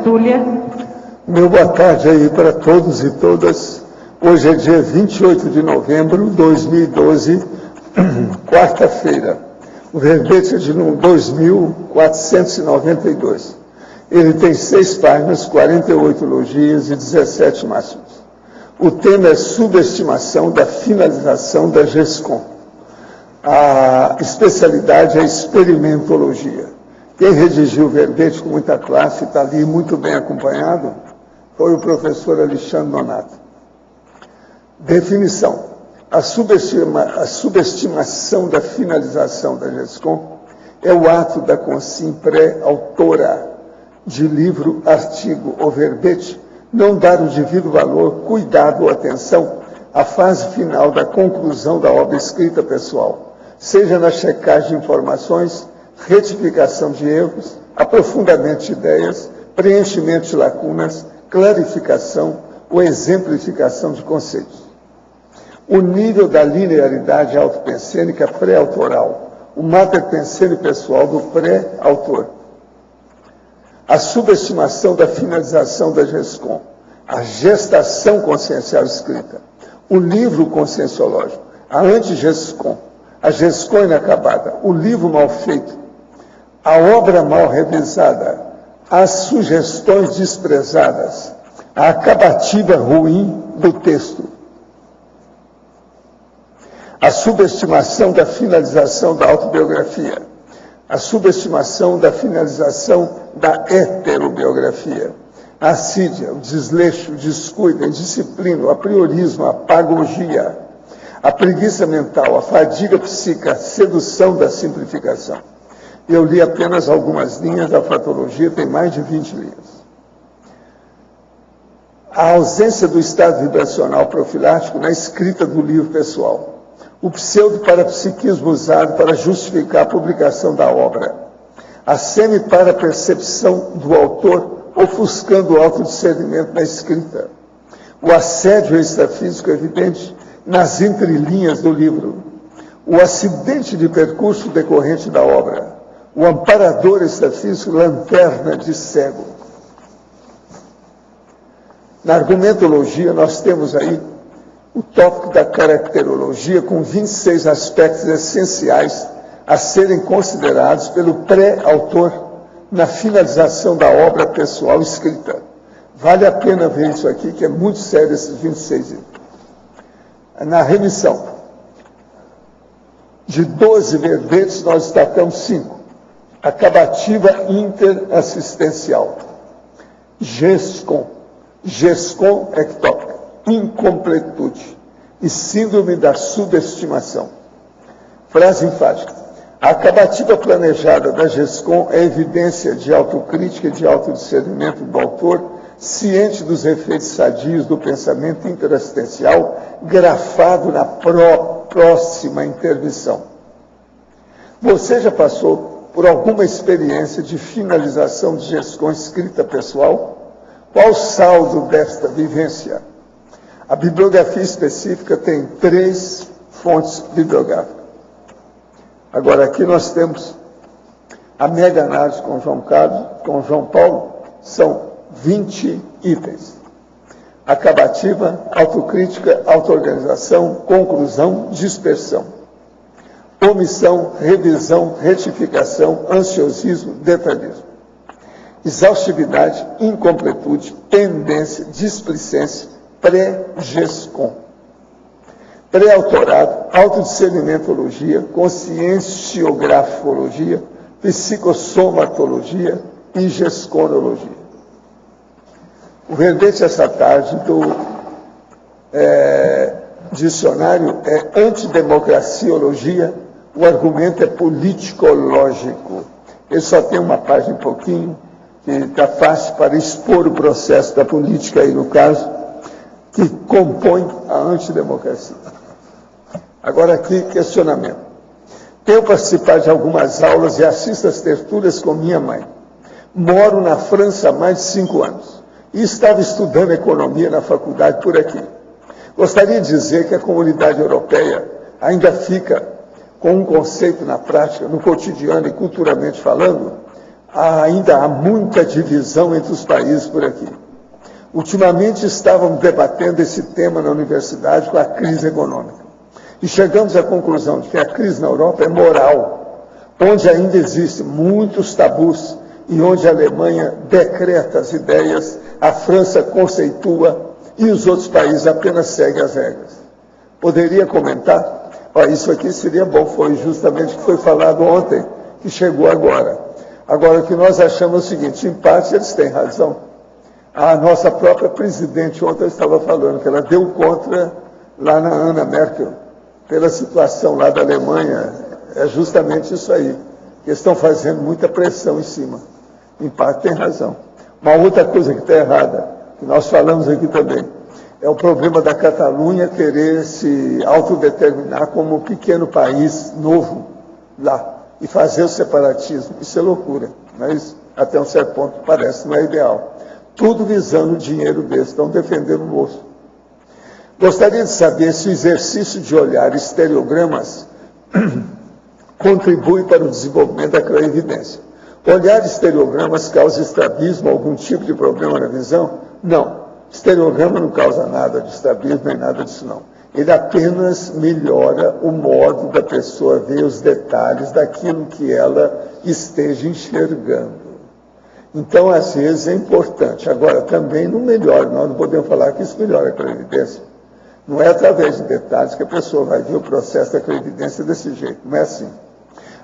Túlia. Meu boa tarde aí para todos e todas. Hoje é dia 28 de novembro de 2012, quarta-feira. O verbete é de 2492. Ele tem 6 páginas, 48 elogios e 17 máximos. O tema é subestimação da finalização da GESCOM. A especialidade é experimentologia. Quem redigiu o verbete com muita classe, está ali muito bem acompanhado, foi o professor Alexandre Donato. Definição. A subestimação da finalização da GESCOM é o ato da consim pré-autora de livro, artigo ou verbete não dar o devido valor, cuidado ou atenção à fase final da conclusão da obra escrita pessoal, seja na checagem de informações, retificação de erros, aprofundamento de ideias, preenchimento de lacunas, clarificação ou exemplificação de conceitos. O nível da linearidade autopensênica pré-autoral, o mater pensene pessoal do pré-autor. A subestimação da finalização da GESCOM, a gestação consciencial escrita, o livro conscienciológico, a anti-GESCOM, a GESCOM inacabada, o livro mal feito, a obra mal revisada, as sugestões desprezadas, a acabativa ruim do texto. A subestimação da finalização da autobiografia, a subestimação da finalização da heterobiografia, a assídia, o desleixo, o descuido, a indisciplina, o apriorismo, a apagogia, a preguiça mental, a fadiga psíquica, a sedução da simplificação. Eu li apenas algumas linhas da fatologia, tem mais de 20 linhas. A ausência do estado vibracional profilático na escrita do livro pessoal. O pseudo-parapsiquismo usado para justificar a publicação da obra. A semi-parapercepção do autor, ofuscando o autodiscernimento na escrita. O assédio extrafísico evidente nas entrelinhas do livro. O acidente de percurso decorrente da obra. O amparador extrafísico, lanterna de cego. Na argumentologia, nós temos aí o tópico da caracterologia com 26 aspectos essenciais a serem considerados pelo pré-autor na finalização da obra pessoal escrita. Vale a pena ver isso aqui, que é muito sério esses 26 itens. Na remissão de 12 verbetes, nós destacamos 5. Acabativa interassistencial. GESCOM. GESCOM ectópica. Incompletude e síndrome da subestimação. Frase enfática. A acabativa planejada da GESCOM é evidência de autocrítica e de autodiscernimento do autor, ciente dos efeitos sadios do pensamento interassistencial, grafado na próxima intervenção. Você já passou por alguma experiência de finalização de GESCOM escrita pessoal? Qual o saldo desta vivência? A bibliografia específica tem 3 fontes bibliográficas. Agora, aqui nós temos a mega análise com João Carlos, com João Paulo, são 20 itens. Acabativa, autocrítica, autoorganização, conclusão, dispersão. Omissão, revisão, retificação, ansiosismo, detalhismo. Exaustividade, incompletude, pendência, displicência, pré-GESCOM. Pré-autorado, autodiscernimentologia, conscienciografologia, psicossomatologia e gesconologia. O verbete essa tarde do dicionário é antidemocraciologia, o argumento é politicológico. Ele só tem uma página um pouquinho, que está fácil para expor o processo da política aí no caso, que compõe a antidemocracia. Agora aqui, questionamento. Tenho participado de algumas aulas e assisto às tertúlias com minha mãe. Moro na França há mais de 5 anos e estava estudando economia na faculdade por aqui. Gostaria de dizer que a comunidade europeia ainda fica com um conceito na prática, no cotidiano e culturalmente falando, ainda há muita divisão entre os países por aqui. Ultimamente estávamos debatendo esse tema na universidade com a crise econômica. E chegamos à conclusão de que a crise na Europa é moral, onde ainda existem muitos tabus e onde a Alemanha decreta as ideias, a França conceitua e os outros países apenas seguem as regras. Poderia comentar? Isso aqui seria bom, foi justamente o que foi falado ontem, que chegou agora. Agora, o que nós achamos é o seguinte, em parte eles têm razão. A nossa própria presidente ontem estava falando que ela deu contra lá na Angela Merkel, pela situação lá da Alemanha, é justamente isso aí. Eles estão fazendo muita pressão em cima. Em parte tem razão. Uma outra coisa que está errada, que nós falamos aqui também, é o problema da Catalunha querer se autodeterminar como um pequeno país novo lá e fazer o separatismo. Isso é loucura, mas até um certo ponto parece, não é ideal. Tudo visando o dinheiro deles, estão defendendo o bolso. Gostaria de saber se o exercício de olhar estereogramas contribui para o desenvolvimento da clarividência. Olhar estereogramas causa estrabismo, algum tipo de problema na visão? Não. Estereograma não causa nada de estrabismo, nem nada disso não. Ele apenas melhora o modo da pessoa ver os detalhes daquilo que ela esteja enxergando. Então, às vezes, é importante. Agora, também não melhora, nós não podemos falar que isso melhora a clarividência. Não é através de detalhes que a pessoa vai ver o processo da clarividência desse jeito, não é assim.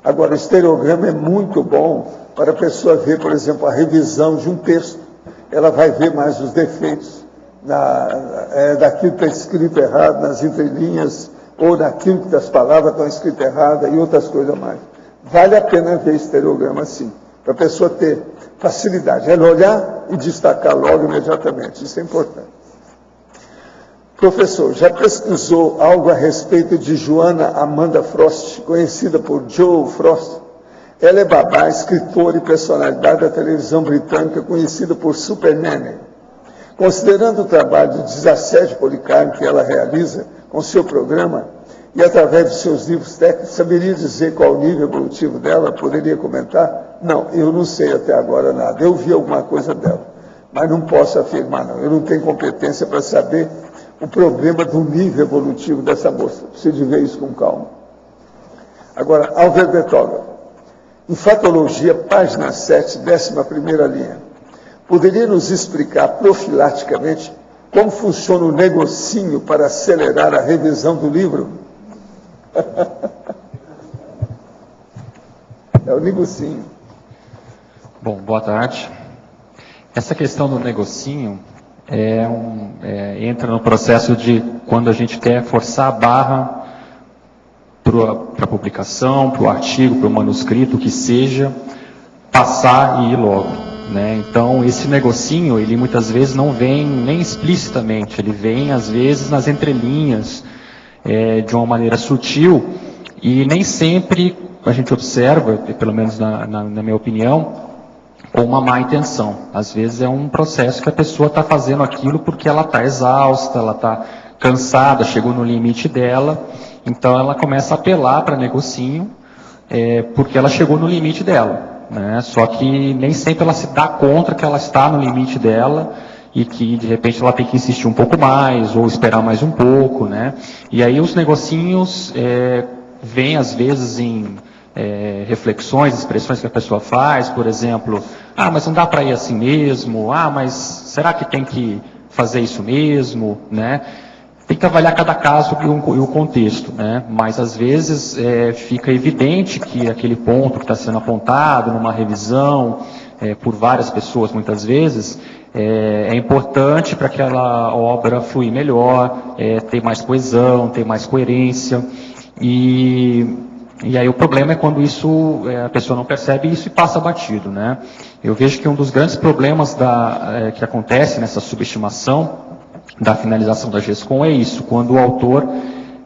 Agora, o estereograma é muito bom para a pessoa ver, por exemplo, a revisão de um texto. Ela vai ver mais os defeitos daquilo que está escrito errado, nas entrelinhas, ou naquilo que as palavras estão escritas erradas e outras coisas mais. Vale a pena ver estereograma assim, para a pessoa ter facilidade. Ela olhar e destacar logo imediatamente. Isso é importante. Professor, já pesquisou algo a respeito de Joanna Amanda Frost, conhecida por Joe Frost? Ela é babá, escritora e personalidade da televisão britânica, conhecida por Super Nanny. Considerando o trabalho de desassédio Policarpo que ela realiza com seu programa e através de seus livros técnicos, saberia dizer qual o nível evolutivo dela? Poderia comentar? Não, eu não sei até agora nada. Eu vi alguma coisa dela, mas não posso afirmar, não. Eu não tenho competência para saber o problema do nível evolutivo dessa moça. Preciso ver isso com calma. Agora, Albert Beethoven. Em Fatologia, página 7, 11ª linha. Poderia nos explicar profilaticamente como funciona o negocinho para acelerar a revisão do livro? É o negocinho. Bom, boa tarde. Essa questão do negocinho entra no processo de quando a gente quer forçar a barra para a publicação, para o artigo, para o manuscrito, que seja, passar e ir logo. Né? Então, esse negocinho, ele muitas vezes não vem nem explicitamente, ele vem às vezes nas entrelinhas, de uma maneira sutil, e nem sempre a gente observa, pelo menos na minha opinião, com uma má intenção. Às vezes é um processo que a pessoa está fazendo aquilo porque ela está exausta, ela está cansada, chegou no limite dela, então ela começa a apelar para negocinho, porque ela chegou no limite dela. Né? Só que nem sempre ela se dá conta que ela está no limite dela e que de repente ela tem que insistir um pouco mais ou esperar mais um pouco, né? E aí os negocinhos vêm às vezes em reflexões, expressões que a pessoa faz, por exemplo, mas não dá para ir assim mesmo, mas será que tem que fazer isso mesmo, né? Tem que avaliar cada caso e o contexto, né? Mas às vezes fica evidente que aquele ponto que está sendo apontado numa revisão por várias pessoas, muitas vezes, é importante para aquela obra fluir melhor, ter mais coesão, ter mais coerência. E aí o problema é quando isso a pessoa não percebe isso e passa batido, né? Eu vejo que um dos grandes problemas que acontece nessa subestimação da finalização da GESCOM é isso, quando o autor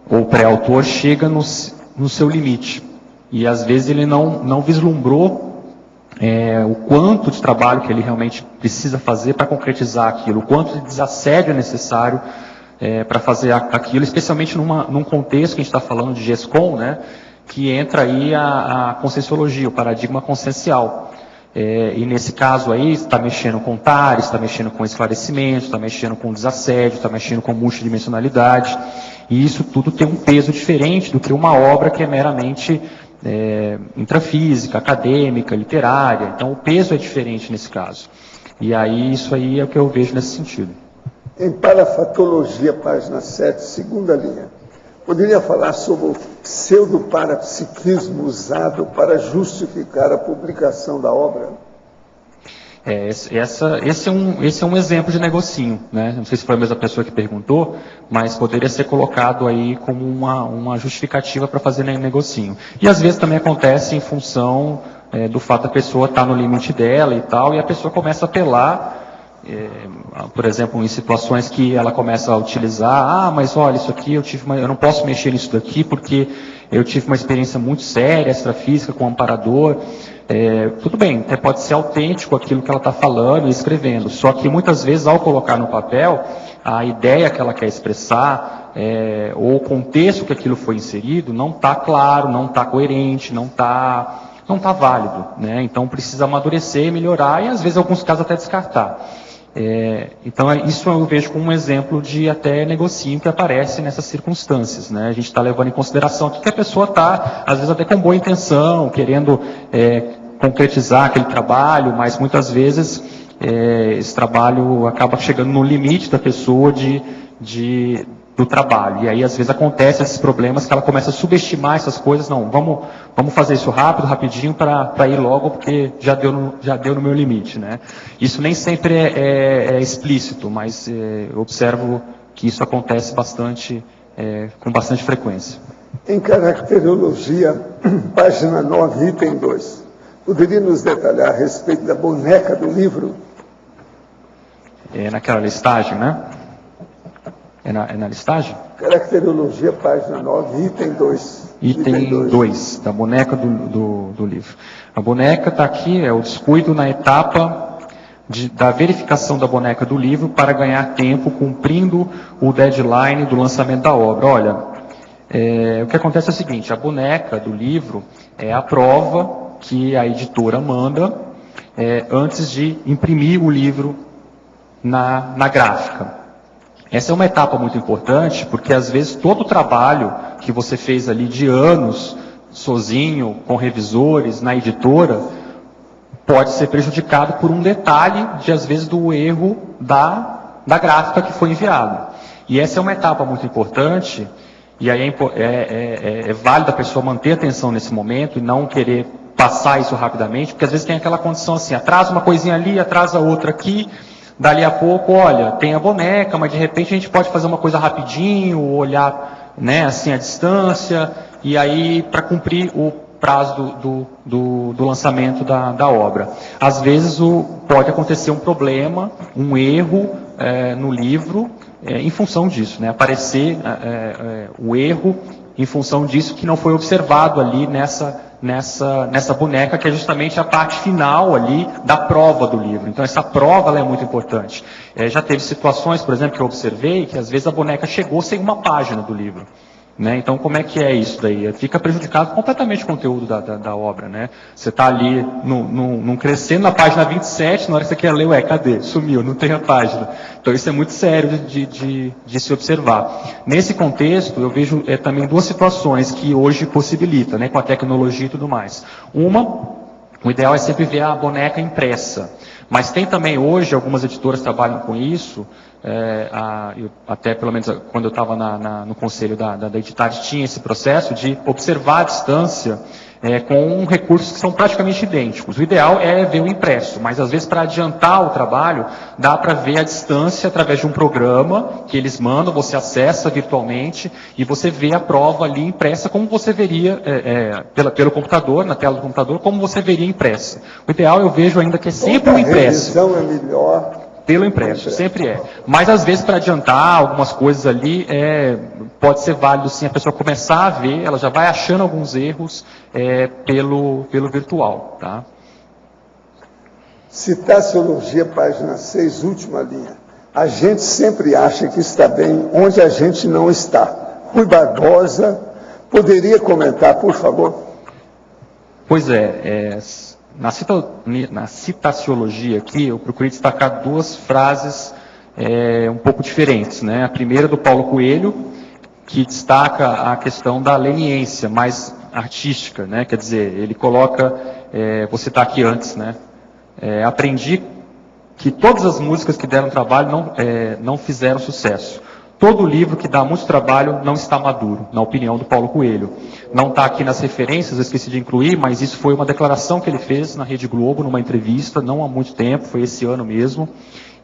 ou pré-autor chega no seu limite e às vezes ele não vislumbrou o quanto de trabalho que ele realmente precisa fazer para concretizar aquilo, o quanto de desassédio é necessário para fazer aquilo, especialmente num contexto que a gente está falando de GESCOM, né, que entra aí a conscienciologia, o paradigma consciencial. E nesse caso aí, está mexendo com TARES, está mexendo com esclarecimento, está mexendo com desassédio, está mexendo com multidimensionalidade, e isso tudo tem um peso diferente do que uma obra que é meramente intrafísica, acadêmica, literária. Então o peso é diferente nesse caso. E aí isso aí é o que eu vejo nesse sentido. Em Parafatologia, página 7, segunda linha, poderia falar sobre o pseudo-parapsiquismo usado para justificar a publicação da obra? Esse é um exemplo de negocinho, né? Não sei se foi a mesma pessoa que perguntou, mas poderia ser colocado aí como uma justificativa para fazer negocinho. E às vezes também acontece em função do fato da pessoa estar no limite dela e tal, e a pessoa começa a apelar, por exemplo, em situações que ela começa a utilizar, mas olha, isso aqui eu não posso mexer nisso daqui porque eu tive uma experiência muito séria, extrafísica, com o amparador. Tudo bem, até pode ser autêntico aquilo que ela está falando e escrevendo, só que muitas vezes ao colocar no papel, a ideia que ela quer expressar, ou o contexto que aquilo foi inserido, não está claro, não está coerente, não está válido, né? Então precisa amadurecer, melhorar e às vezes em alguns casos até descartar. Então isso eu vejo como um exemplo de até negocinho que aparece nessas circunstâncias, né? A gente está levando em consideração que a pessoa está, às vezes até com boa intenção, querendo concretizar aquele trabalho, mas muitas vezes esse trabalho acaba chegando no limite da pessoa do trabalho. E aí, às vezes, acontecem esses problemas que ela começa a subestimar essas coisas. Não, vamos fazer isso rapidinho, para ir logo, porque já deu no meu limite, né? Isso nem sempre é explícito, mas eu observo que isso acontece com bastante frequência. Em Caracterologia, página 9, item 2, poderia nos detalhar a respeito da boneca do livro? Naquela listagem, né? É na listagem? Caracterologia, página 9, item 2. Item 2, da boneca do livro. A boneca está aqui, é o descuido na etapa da verificação da boneca do livro para ganhar tempo cumprindo o deadline do lançamento da obra. Olha, o que acontece é o seguinte, a boneca do livro é a prova que a editora manda antes de imprimir o livro na gráfica. Essa é uma etapa muito importante, porque às vezes todo o trabalho que você fez ali de anos, sozinho, com revisores, na editora, pode ser prejudicado por um detalhe, às vezes, do erro da gráfica que foi enviada. E essa é uma etapa muito importante, e aí é válido a pessoa manter atenção nesse momento e não querer passar isso rapidamente, porque às vezes tem aquela condição assim, atrasa uma coisinha ali, atrasa outra aqui. Dali a pouco, olha, tem a boneca, mas de repente a gente pode fazer uma coisa rapidinho, olhar, né, assim à distância, e aí para cumprir o prazo do lançamento da obra. Às vezes pode acontecer um problema, um erro no livro, em função disso, né, aparecer o erro em função disso que não foi observado ali nessa boneca, que é justamente a parte final ali da prova do livro. Então essa prova ela é muito importante. Já teve situações, por exemplo, que eu observei, que às vezes a boneca chegou sem uma página do livro. Né? Então como é que é isso daí? Fica prejudicado completamente o conteúdo da obra. Né? Você está ali num crescendo na página 27, na hora que você quer ler, cadê? Sumiu, não tem a página. Então isso é muito sério de se observar. Nesse contexto, eu vejo também duas situações que hoje possibilita, né, com a tecnologia e tudo mais. O ideal é sempre ver a boneca impressa. Mas tem também hoje, algumas editoras trabalham com isso, até pelo menos quando eu estava no conselho da Editares, tinha esse processo de observar a distância com recursos que são praticamente idênticos. O ideal é ver o impresso, mas às vezes para adiantar o trabalho, dá para ver a distância através de um programa que eles mandam, você acessa virtualmente e você vê a prova ali impressa como você veria pelo computador, na tela do computador, como você veria impressa. O ideal eu vejo ainda que é sempre o impresso. A revisão é melhor pelo impresso, sempre é. Mas às vezes para adiantar algumas coisas ali, pode ser válido sim a pessoa começar a ver, ela já vai achando alguns erros pelo virtual. Tá? Citaciologia, página 6, última linha. A gente sempre acha que está bem onde a gente não está. Rui Barbosa, poderia comentar, por favor? Pois na citaciologia aqui, eu procurei destacar duas frases um pouco diferentes, né? A primeira do Paulo Coelho, que destaca a questão da leniência mais artística, né? Quer dizer, ele coloca, vou citar aqui antes, né? Aprendi que todas as músicas que deram trabalho não fizeram sucesso. Todo livro que dá muito trabalho não está maduro, na opinião do Paulo Coelho. Não está aqui nas referências, eu esqueci de incluir, mas isso foi uma declaração que ele fez na Rede Globo, numa entrevista, não há muito tempo, foi esse ano mesmo,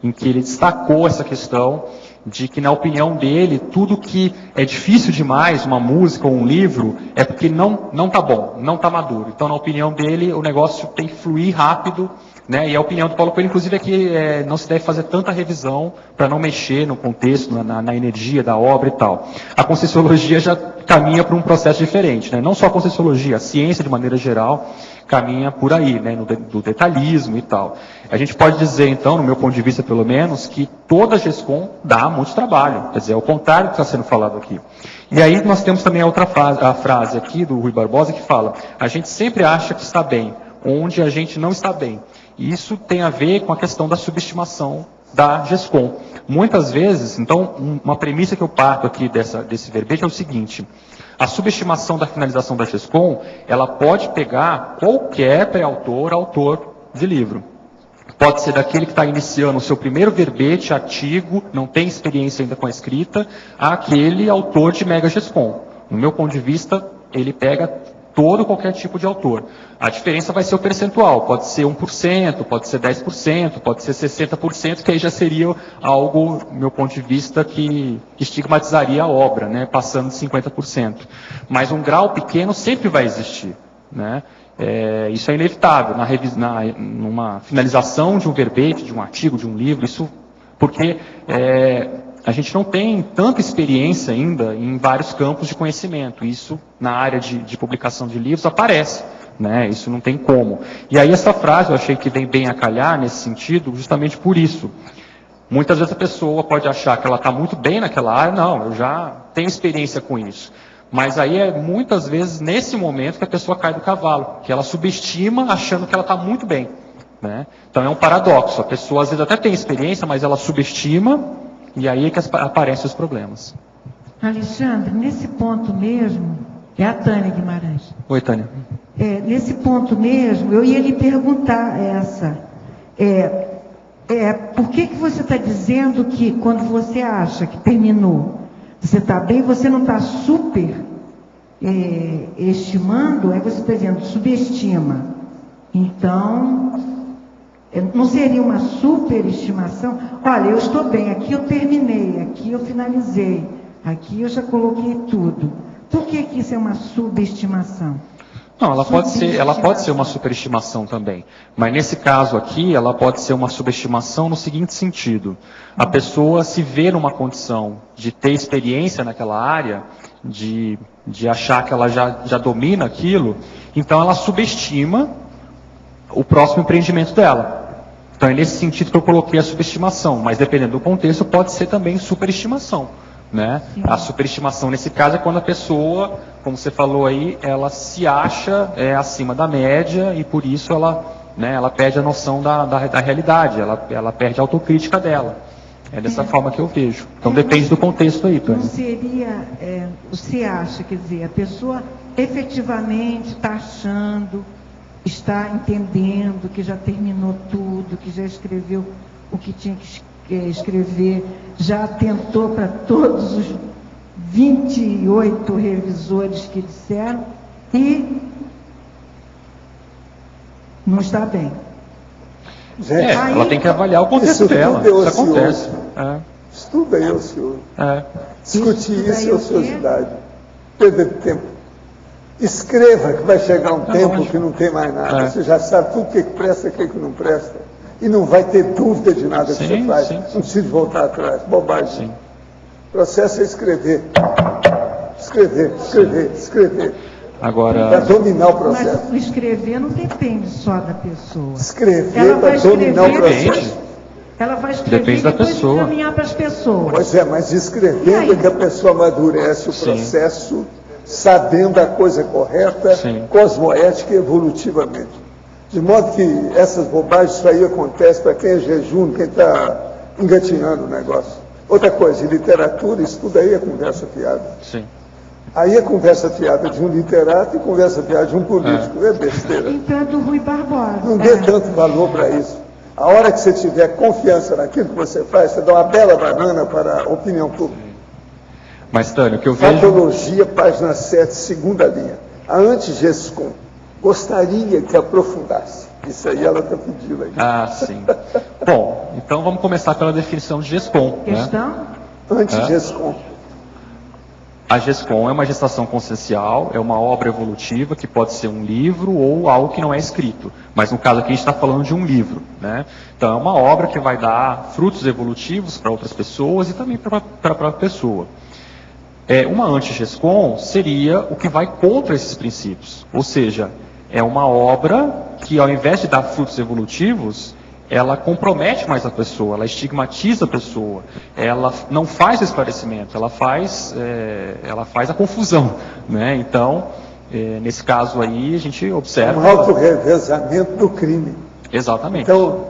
em que ele destacou essa questão de que, na opinião dele, tudo que é difícil demais, uma música ou um livro, é porque não está bom, não está maduro. Então, na opinião dele, o negócio tem que fluir rápido, né? E a opinião do Paulo Coelho, inclusive, é que não se deve fazer tanta revisão para não mexer no contexto, na energia da obra e tal. A Conscienciologia já caminha para um processo diferente, né? Não só a Conscienciologia, a ciência, de maneira geral, caminha por aí, né? Do detalhismo e tal. A gente pode dizer, então, no meu ponto de vista, pelo menos, que toda GESCOM dá muito trabalho. Quer dizer, é o contrário do que está sendo falado aqui. E aí nós temos também a frase aqui do Rui Barbosa que fala: a gente sempre acha que está bem, onde a gente não está bem. E isso tem a ver com a questão da subestimação da GESCOM. Muitas vezes, então, uma premissa que eu parto aqui desse verbete é o seguinte: a subestimação da finalização da GESCOM, ela pode pegar qualquer pré-autor, autor de livro. Pode ser daquele que está iniciando o seu primeiro verbete, artigo, não tem experiência ainda com a escrita, àquele autor de mega GESCOM. No meu ponto de vista, ele pega qualquer tipo de autor. A diferença vai ser o percentual, pode ser 1%, pode ser 10%, pode ser 60%, que aí já seria algo, do meu ponto de vista, que estigmatizaria a obra, né, passando de 50%. Mas um grau pequeno sempre vai existir, né? Isso é inevitável, numa finalização de um verbete, de um artigo, de um livro, isso porque a gente não tem tanta experiência ainda em vários campos de conhecimento. Isso, na área de publicação de livros, aparece, né? Isso não tem como. E aí essa frase eu achei que vem bem a calhar nesse sentido, justamente por isso. Muitas vezes a pessoa pode achar que ela está muito bem naquela área. Não, eu já tenho experiência com isso. Mas aí é muitas vezes nesse momento que a pessoa cai do cavalo, que ela subestima achando que ela está muito bem, né? Então é um paradoxo. A pessoa às vezes até tem experiência, mas ela subestima, e aí é que aparecem os problemas. Alexandre, nesse ponto mesmo, é a Tânia Guimarães. Oi, Tânia. Nesse ponto mesmo, eu ia lhe perguntar por que você está dizendo que quando você acha que terminou, você está bem, você não está super estimando, aí você está dizendo subestima. Então, não seria uma superestimação? Olha, eu estou bem, aqui eu terminei, aqui eu finalizei, aqui eu já coloquei tudo. Por que isso é uma subestimação? Não, ela pode ser uma superestimação também. Mas nesse caso aqui, ela pode ser uma subestimação no seguinte sentido: a pessoa se vê numa condição de ter experiência naquela área, de achar que ela já domina aquilo, então ela subestima o próximo empreendimento dela. Então é nesse sentido que eu coloquei a subestimação, mas dependendo do contexto pode ser também superestimação, né? A superestimação nesse caso é quando a pessoa, como você falou aí, ela se acha acima da média e por isso ela perde a noção da realidade, ela perde a autocrítica dela. É dessa forma que eu vejo. Então depende do contexto aí, Tânia. Não seria, você acha, quer dizer, a pessoa efetivamente está achando, está entendendo que já terminou tudo, que já escreveu o que tinha que escrever, já tentou para todos os 28 revisores que disseram e não está bem. Gente, ela tem que avaliar o contexto dela. Isso acontece. Estuda aí, senhor. Discutir isso é ociosidade. Perder tempo. Escreva, que vai chegar um tempo que não tem mais nada. Você já sabe tudo o que presta e o que não presta. E não vai ter dúvida de nada que você faz. Não precisa voltar atrás. Bobagem. O processo é escrever. Escrever. Agora, para dominar o processo. Mas escrever não depende só da pessoa. Escrever para dominar o processo. Ela vai escrever depende da pessoa. Encaminhar para as pessoas. Pois é, mas escrevendo é que a pessoa amadurece o processo, sabendo a coisa correta, cosmoética e evolutivamente. De modo que essas bobagens, isso aí acontece para quem é jejum, quem está engatinhando o negócio. Outra coisa, literatura, isso tudo aí é conversa fiada. Sim. Aí é conversa fiada de um literato e conversa fiada de um político. É besteira. Então é do Rui Barbosa. Não dê tanto valor para isso. A hora que você tiver confiança naquilo que você faz, você dá uma bela banana para a opinião pública. Mas, Tânia, o que eu vejo... Patologia, página 7, segunda linha. A anti-GESCOM gostaria que aprofundasse. Isso aí ela está pedindo aí. Ah, sim. Bom, então vamos começar pela definição de GESCOM. Questão? Né? Anti-GESCOM. A GESCOM é uma gestação consciencial, é uma obra evolutiva que pode ser um livro ou algo que não é escrito. Mas no caso aqui a gente está falando de um livro. Né? Então é uma obra que vai dar frutos evolutivos para outras pessoas e também para a própria pessoa. Uma anti-GESCOM seria o que vai contra esses princípios. Ou seja, é uma obra que ao invés de dar frutos evolutivos, ela compromete mais a pessoa, ela estigmatiza a pessoa, ela não faz esclarecimento, ela faz a confusão. Né? Então, nesse caso aí, a gente observa... Um auto-revezamento do crime. Exatamente. Então,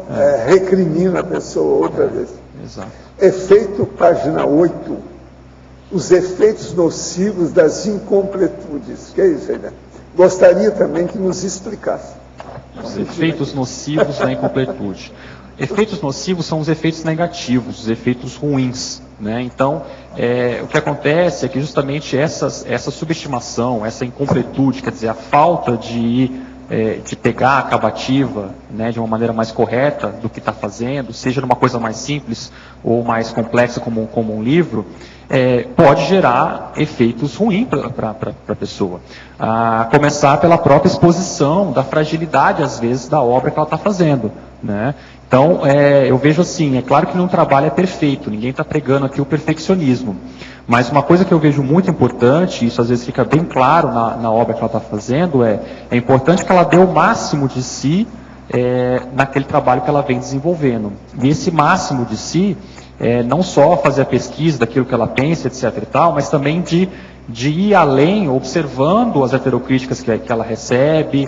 recrimina a pessoa outra vez. Exato. Efeito, página 8. Os efeitos nocivos das incompletudes. Que é isso aí, né? Gostaria também que nos explicasse. Os efeitos nocivos da incompletude. Efeitos nocivos são os efeitos negativos, os efeitos ruins. Né? Então, o que acontece é que justamente essa subestimação, essa incompletude, quer dizer, a falta de pegar a acabativa, né, de uma maneira mais correta do que está fazendo, seja numa coisa mais simples ou mais complexa como um livro, pode gerar efeitos ruins para a pessoa. A começar pela própria exposição da fragilidade, às vezes, da obra que ela está fazendo. Né? Então, eu vejo assim, é claro que nenhum trabalho é perfeito, ninguém está pregando aqui o perfeccionismo. Mas uma coisa que eu vejo muito importante, isso às vezes fica bem claro na obra que ela está fazendo, é importante que ela dê o máximo de si naquele trabalho que ela vem desenvolvendo. E esse máximo de si, não só fazer a pesquisa daquilo que ela pensa, etc. e tal, mas também de ir além, observando as heterocríticas que ela recebe,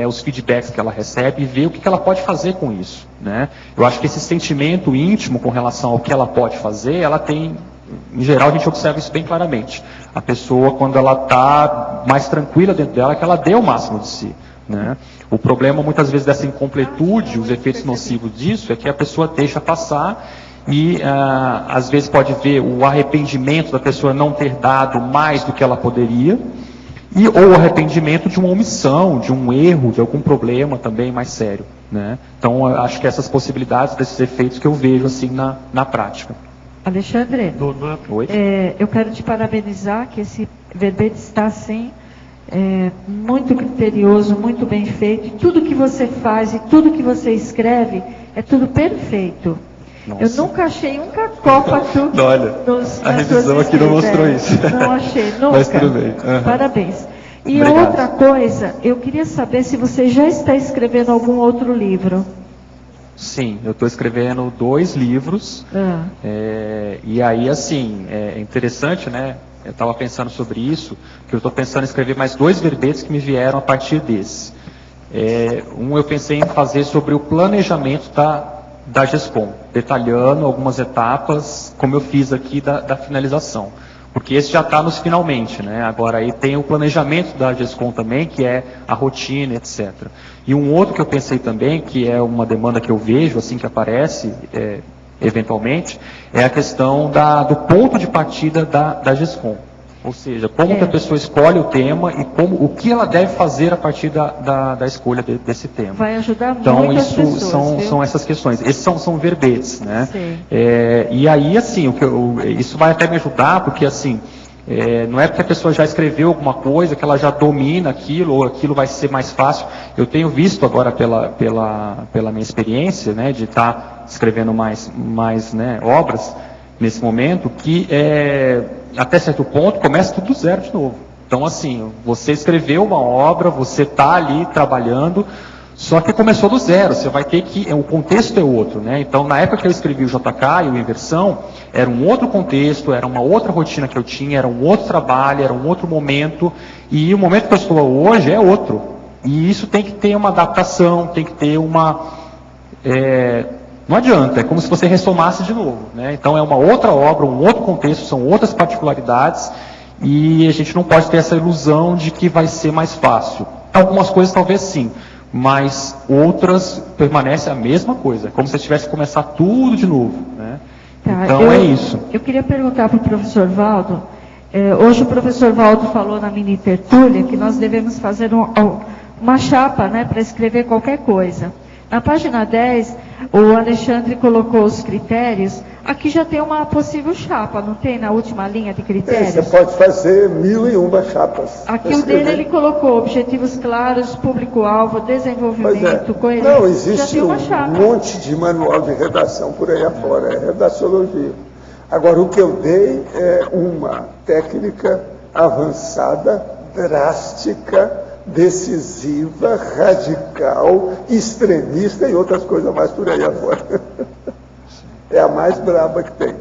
os feedbacks que ela recebe, e ver o que ela pode fazer com isso. Né? Eu acho que esse sentimento íntimo com relação ao que ela pode fazer, ela tem... Em geral, a gente observa isso bem claramente. A pessoa, quando ela está mais tranquila dentro dela, é que ela dê o máximo de si. Né? O problema, muitas vezes, dessa incompletude, os efeitos nocivos disso, é que a pessoa deixa passar e, às vezes, pode ver o arrependimento da pessoa não ter dado mais do que ela poderia, ou o arrependimento de uma omissão, de um erro, de algum problema também mais sério. Né? Então, eu acho que essas possibilidades desses efeitos que eu vejo assim na prática. Alexandre, Oi? Eu quero te parabenizar que esse verbete está assim, muito criterioso, muito bem feito. Tudo que você faz e tudo que você escreve é tudo perfeito. Nossa. Eu nunca achei um cacófato. Olha, a revisão aqui não mostrou isso. Não achei, nunca. Mas tudo bem. Uhum. Parabéns. E Obrigado. outra coisa, eu queria saber se você já está escrevendo algum outro livro. Sim, eu estou escrevendo 2 livros, e aí, assim, é interessante, né? Eu estava pensando sobre isso, que eu estou pensando em escrever mais 2 verbetes que me vieram a partir desse. Eu pensei em fazer sobre o planejamento da GESCOM, detalhando algumas etapas, como eu fiz aqui da finalização. Porque esse já está nos finalmente, né? Agora aí tem o planejamento da GESCOM também, que é a rotina, etc. E um outro que eu pensei também, que é uma demanda que eu vejo, assim que aparece, eventualmente, é a questão do ponto de partida da GESCOM. Ou seja, como que a pessoa escolhe o tema e o que ela deve fazer a partir da escolha desse tema. Vai ajudar então, muito as pessoas, são essas questões. Esses são verbetes, né? Sim. E aí, assim, isso vai até me ajudar, porque assim, não é porque a pessoa já escreveu alguma coisa que ela já domina aquilo, ou aquilo vai ser mais fácil. Eu tenho visto agora pela minha experiência, né, de estar escrevendo mais né, obras nesse momento, que até certo ponto começa tudo do zero de novo. Então, assim, você escreveu uma obra, você está ali trabalhando, só que começou do zero, você vai ter que... O contexto é outro, né? Então, na época que eu escrevi o JK e o Inversão, era um outro contexto, era uma outra rotina que eu tinha, era um outro trabalho, era um outro momento, e o momento que eu estou hoje é outro. E isso tem que ter uma adaptação, tem que ter uma... não adianta, é como se você ressomasse de novo, né? Então é uma outra obra, um outro contexto, são outras particularidades, e a gente não pode ter essa ilusão de que vai ser mais fácil. Algumas coisas talvez sim, mas outras permanecem a mesma coisa, como se tivesse que começar tudo de novo, né? Tá, então é isso. Eu queria perguntar para o professor Valdo, hoje o professor Valdo falou na mini tertúlia que nós devemos fazer uma chapa, né, para escrever qualquer coisa. Na página 10, o Alexandre colocou os critérios. Aqui já tem uma possível chapa, não tem na última linha de critérios? Você pode fazer 1001 chapas. Aqui o dele ele colocou objetivos claros, público-alvo, desenvolvimento, coerência. Não, existe um monte de manual de redação por aí afora, é redaciologia. Agora, o que eu dei é uma técnica avançada, drástica, decisiva, radical, extremista e outras coisas mais por aí afora. É a mais braba que tem,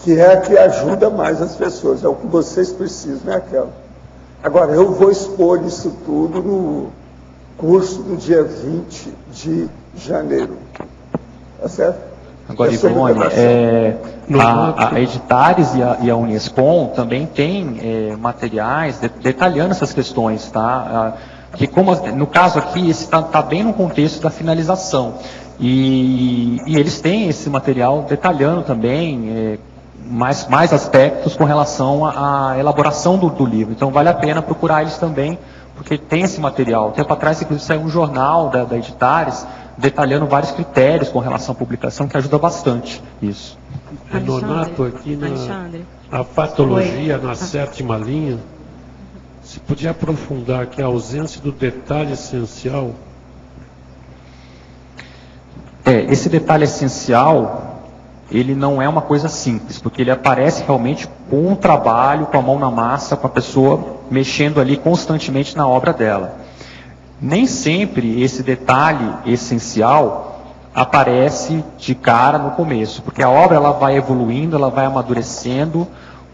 que é a que ajuda mais as pessoas, é o que vocês precisam, é aquela. Agora, eu vou expor isso tudo no curso do dia 20 de janeiro, tá certo? Agora, Ivone, a Editares e a Unespom também tem materiais detalhando essas questões, tá? Que como, no caso aqui, esse está bem no contexto da finalização. E eles têm esse material detalhando também mais aspectos com relação à elaboração do livro. Então, vale a pena procurar eles também, porque tem esse material. Tempo atrás, inclusive, saiu um jornal da Editares, detalhando vários critérios com relação à publicação, que ajuda bastante isso. Nonato, aqui a patologia na sétima linha, se podia aprofundar que a ausência do detalhe essencial. Esse detalhe essencial, ele não é uma coisa simples, porque ele aparece realmente com um trabalho, com a mão na massa, com a pessoa mexendo ali constantemente na obra dela. Nem sempre esse detalhe essencial aparece de cara no começo, porque a obra ela vai evoluindo, ela vai amadurecendo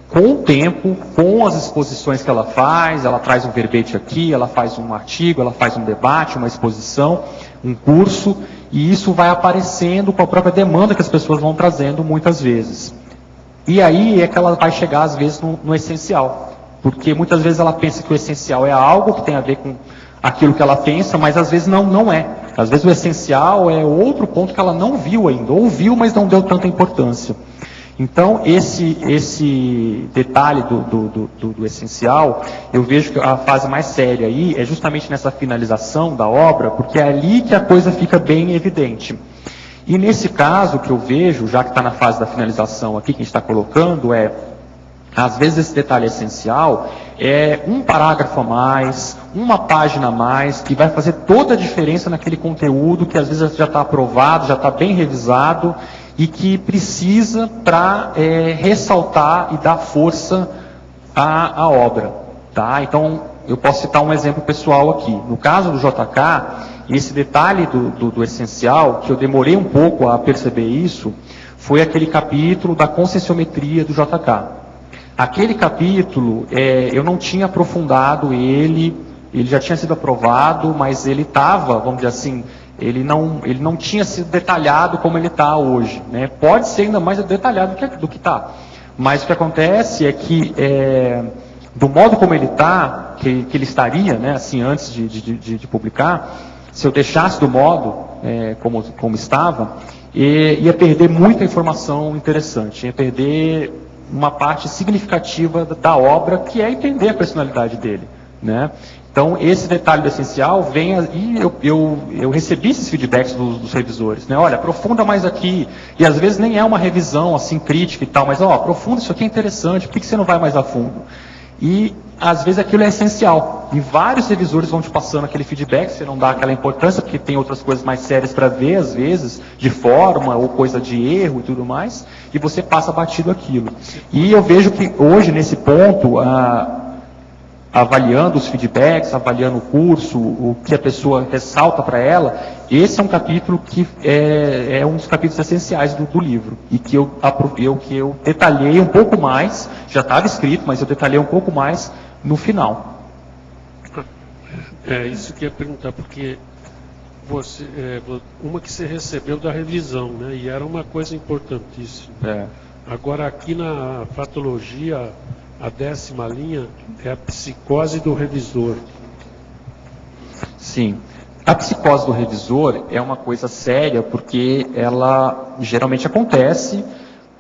com o tempo, com as exposições que ela traz um verbete aqui, ela faz um artigo, ela faz um debate, uma exposição, um curso, e isso vai aparecendo com a própria demanda que as pessoas vão trazendo muitas vezes. E aí é que ela vai chegar às vezes no essencial, porque muitas vezes ela pensa que o essencial é algo que tem a ver com aquilo que ela pensa, mas às vezes não é. Às vezes o essencial é outro ponto que ela não viu ainda, ou viu, mas não deu tanta importância. Então, esse detalhe do essencial, eu vejo que a fase mais séria aí é justamente nessa finalização da obra, porque é ali que a coisa fica bem evidente. E nesse caso que eu vejo, já que está na fase da finalização aqui, que a gente está colocando, às vezes esse detalhe essencial é um parágrafo a mais, uma página a mais, que vai fazer toda a diferença naquele conteúdo que às vezes já está aprovado, já está bem revisado e que precisa para ressaltar e dar força à obra. Tá? Então, eu posso citar um exemplo pessoal aqui. No caso do JK, esse detalhe do essencial, que eu demorei um pouco a perceber isso, foi aquele capítulo da conscienciometria do JK. Aquele capítulo, eu não tinha aprofundado ele já tinha sido aprovado, mas ele estava, vamos dizer assim, ele não tinha sido detalhado como ele está hoje. Né? Pode ser ainda mais detalhado do que está. Mas o que acontece é que, do modo como ele está, que ele estaria, né, assim, antes de publicar, se eu deixasse do modo como estava, ia perder muita informação interessante, ia perder uma parte significativa da obra, que é entender a personalidade dele, né? Então, esse detalhe do essencial vem, e eu recebi esses feedbacks dos revisores, né? Olha, aprofunda mais aqui, e às vezes nem é uma revisão assim crítica e tal, mas aprofunda, isso aqui é interessante, por que você não vai mais a fundo? E às vezes aquilo é essencial, e vários revisores vão te passando aquele feedback, você não dá aquela importância, porque tem outras coisas mais sérias para ver, às vezes, de forma, ou coisa de erro e tudo mais, e você passa batido aquilo. E eu vejo que hoje, nesse ponto, avaliando os feedbacks, avaliando o curso, o que a pessoa ressalta para ela, esse é um capítulo que é um dos capítulos essenciais do livro, e que eu detalhei um pouco mais, já estava escrito, mas eu detalhei um pouco mais no final. Isso que eu ia perguntar, porque uma que você recebeu da revisão, né? E era uma coisa importantíssima. Agora, aqui na fatologia, a 10ª linha é a psicose do revisor. Sim. A psicose do revisor é uma coisa séria, porque ela geralmente acontece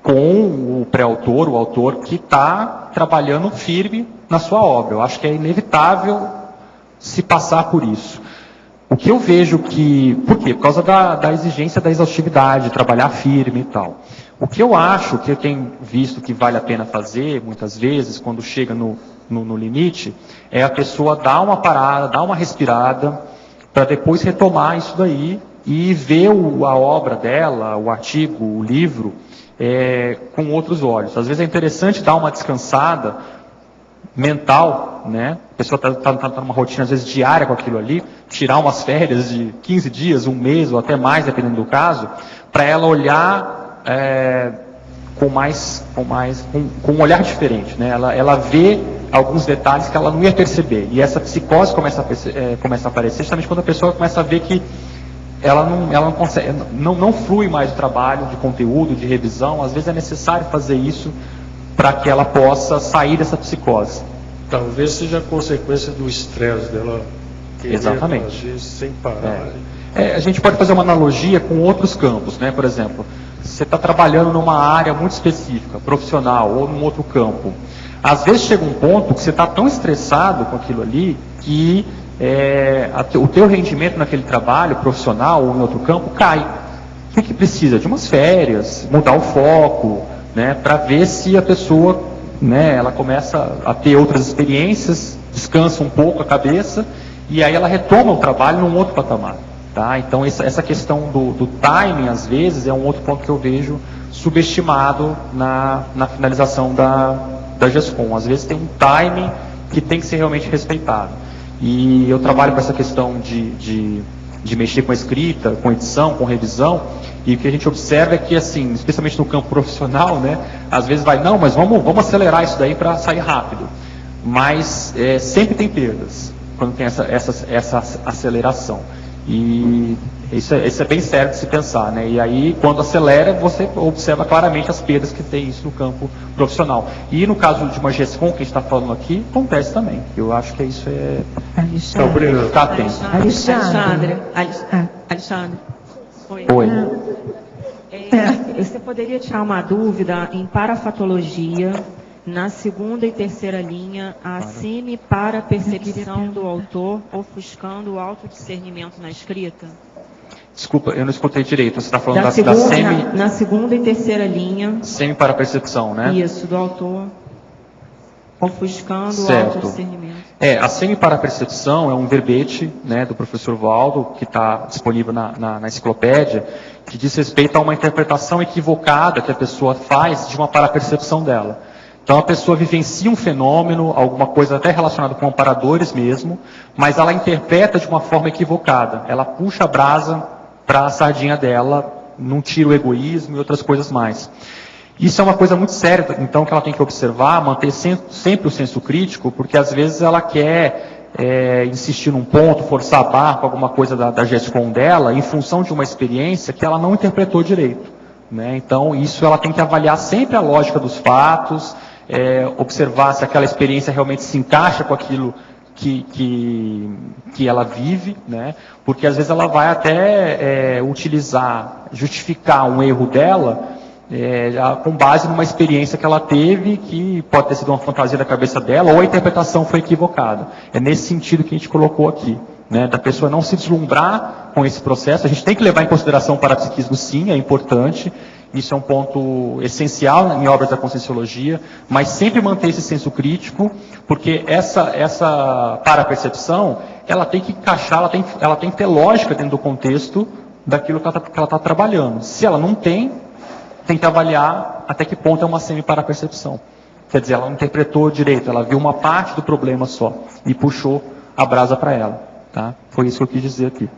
com o pré-autor, o autor que está trabalhando firme na sua obra. Eu acho que é inevitável se passar por isso. O que eu vejo que... Por quê? Por causa da exigência da exaustividade, trabalhar firme e tal. O que eu acho, que eu tenho visto que vale a pena fazer, muitas vezes, quando chega no limite, é a pessoa dar uma parada, dar uma respirada, para depois retomar isso daí e ver a obra dela, o artigo, o livro, com outros olhos. Às vezes é interessante dar uma descansada mental, né? A pessoa está numa rotina, às vezes, diária com aquilo ali, tirar umas férias de 15 dias, um mês, ou até mais, dependendo do caso, para ela olhar com um olhar diferente, né? Ela vê alguns detalhes que ela não ia perceber. E essa psicose começa a aparecer justamente quando a pessoa começa a ver que ela não consegue, não flui mais o trabalho de conteúdo, de revisão. Às vezes é necessário fazer isso para que ela possa sair dessa psicose. Talvez seja a consequência do estresse dela. Exatamente. Às vezes, sem parar. A gente pode fazer uma analogia com outros campos, né? Por exemplo, você está trabalhando numa área muito específica, profissional, ou num outro campo. Às vezes chega um ponto que você está tão estressado com aquilo ali que o teu rendimento naquele trabalho profissional ou em outro campo cai. O que precisa? De umas férias, mudar o foco, né, para ver se a pessoa, né, ela começa a ter outras experiências, descansa um pouco a cabeça e aí ela retoma o trabalho num outro patamar. Tá? Então essa questão do timing, às vezes, é um outro ponto que eu vejo subestimado na finalização da GESCOM. Às vezes tem um timing que tem que ser realmente respeitado. E eu trabalho com essa questão de mexer com a escrita, com edição, com revisão, e o que a gente observa é que, assim, especialmente no campo profissional, né, às vezes mas vamos acelerar isso daí para sair rápido. Mas sempre tem perdas quando tem essa aceleração. E isso é bem sério de se pensar, né? E aí, quando acelera, você observa claramente as perdas que tem isso no campo profissional. E no caso de uma GESCOM, que a gente está falando aqui, acontece também. Eu acho que isso é... Alexandre. Ficar atento. Alexandre. Oi. Você poderia tirar uma dúvida em parafatologia, na 2ª e 3ª linha, a semi para percepção do autor, ofuscando o autodiscernimento na escrita? Desculpa, eu não escutei direito. Você está falando da semi... Na 2ª e 3ª linha. Semi para percepção, né? Isso, do autor, ofuscando o autodiscernimento. A semi para percepção é um verbete, né, do professor Valdo, que está disponível na enciclopédia, que diz respeito a uma interpretação equivocada que a pessoa faz de uma para-percepção dela. Então a pessoa vivencia um fenômeno, alguma coisa até relacionada com amparadores mesmo, mas ela interpreta de uma forma equivocada. Ela puxa a brasa para a sardinha dela, não tira o egoísmo e outras coisas mais. Isso é uma coisa muito séria, então, que ela tem que observar, manter sempre o senso crítico, porque às vezes ela quer insistir num ponto, forçar a barra com alguma coisa da GESCOM dela, em função de uma experiência que ela não interpretou direito, né? Então, isso ela tem que avaliar sempre a lógica dos fatos, observar se aquela experiência realmente se encaixa com aquilo que ela vive, né? Porque às vezes ela vai até justificar um erro dela, com base numa experiência que ela teve, que pode ter sido uma fantasia da cabeça dela, ou a interpretação foi equivocada. É nesse sentido que a gente colocou aqui, né? Da pessoa não se deslumbrar com esse processo. A gente tem que levar em consideração o parapsiquismo, sim, é importante. Isso é um ponto essencial em obras da Conscienciologia, mas sempre manter esse senso crítico, porque essa parapercepção, ela tem que encaixar, ela tem que ter lógica dentro do contexto daquilo que ela está trabalhando. Se ela não tem que avaliar até que ponto é uma semi-parapercepção. Quer dizer, ela não interpretou direito, ela viu uma parte do problema só e puxou a brasa para ela. Tá? Foi isso que eu quis dizer aqui.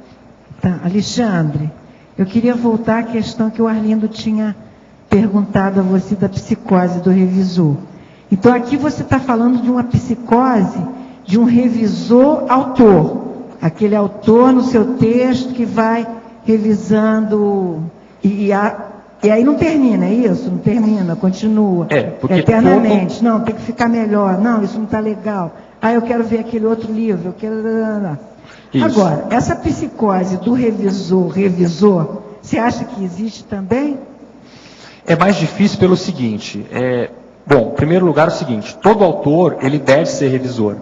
Tá, Alexandre, eu queria voltar à questão que o Arlindo tinha perguntado a você da psicose do revisor. Então, aqui você está falando de uma psicose de um revisor autor, aquele autor no seu texto que vai revisando e aí não termina, é isso? Não termina, continua. Porque eternamente. Não, tem que ficar melhor. Não, isso não está legal. Eu quero ver aquele outro livro, eu quero... Isso. Agora, essa psicose do revisor, você acha que existe também? É mais difícil pelo seguinte, bom, em primeiro lugar é o seguinte, todo autor, ele deve ser revisor,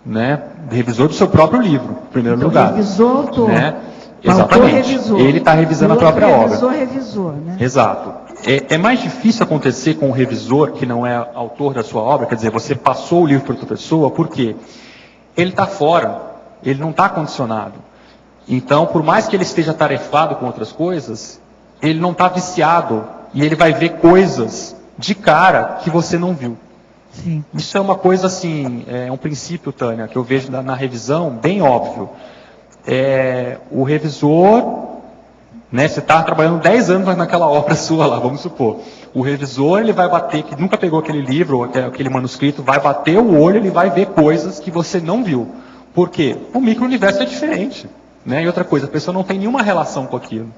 né? Revisor do seu próprio livro, em primeiro lugar. Revisor, autor. Né? Exatamente. Revisor. Ele está revisando a própria obra. Revisor, né? Exato. É mais difícil acontecer com o revisor que não é autor da sua obra, quer dizer, você passou o livro para outra pessoa, por quê? Ele está fora, ele não está condicionado. Então, por mais que ele esteja tarefado com outras coisas, ele não está viciado e ele vai ver coisas de cara que você não viu. Sim. Isso é uma coisa assim, é um princípio, Tânia, que eu vejo na revisão, bem óbvio. O revisor, né, você está trabalhando 10 anos naquela obra sua lá, vamos supor. O revisor, ele vai bater, que nunca pegou aquele livro, ou aquele manuscrito, vai bater o olho, ele vai ver coisas que você não viu. Por quê? O micro-universo é diferente. Né? E outra coisa, a pessoa não tem nenhuma relação com aquilo.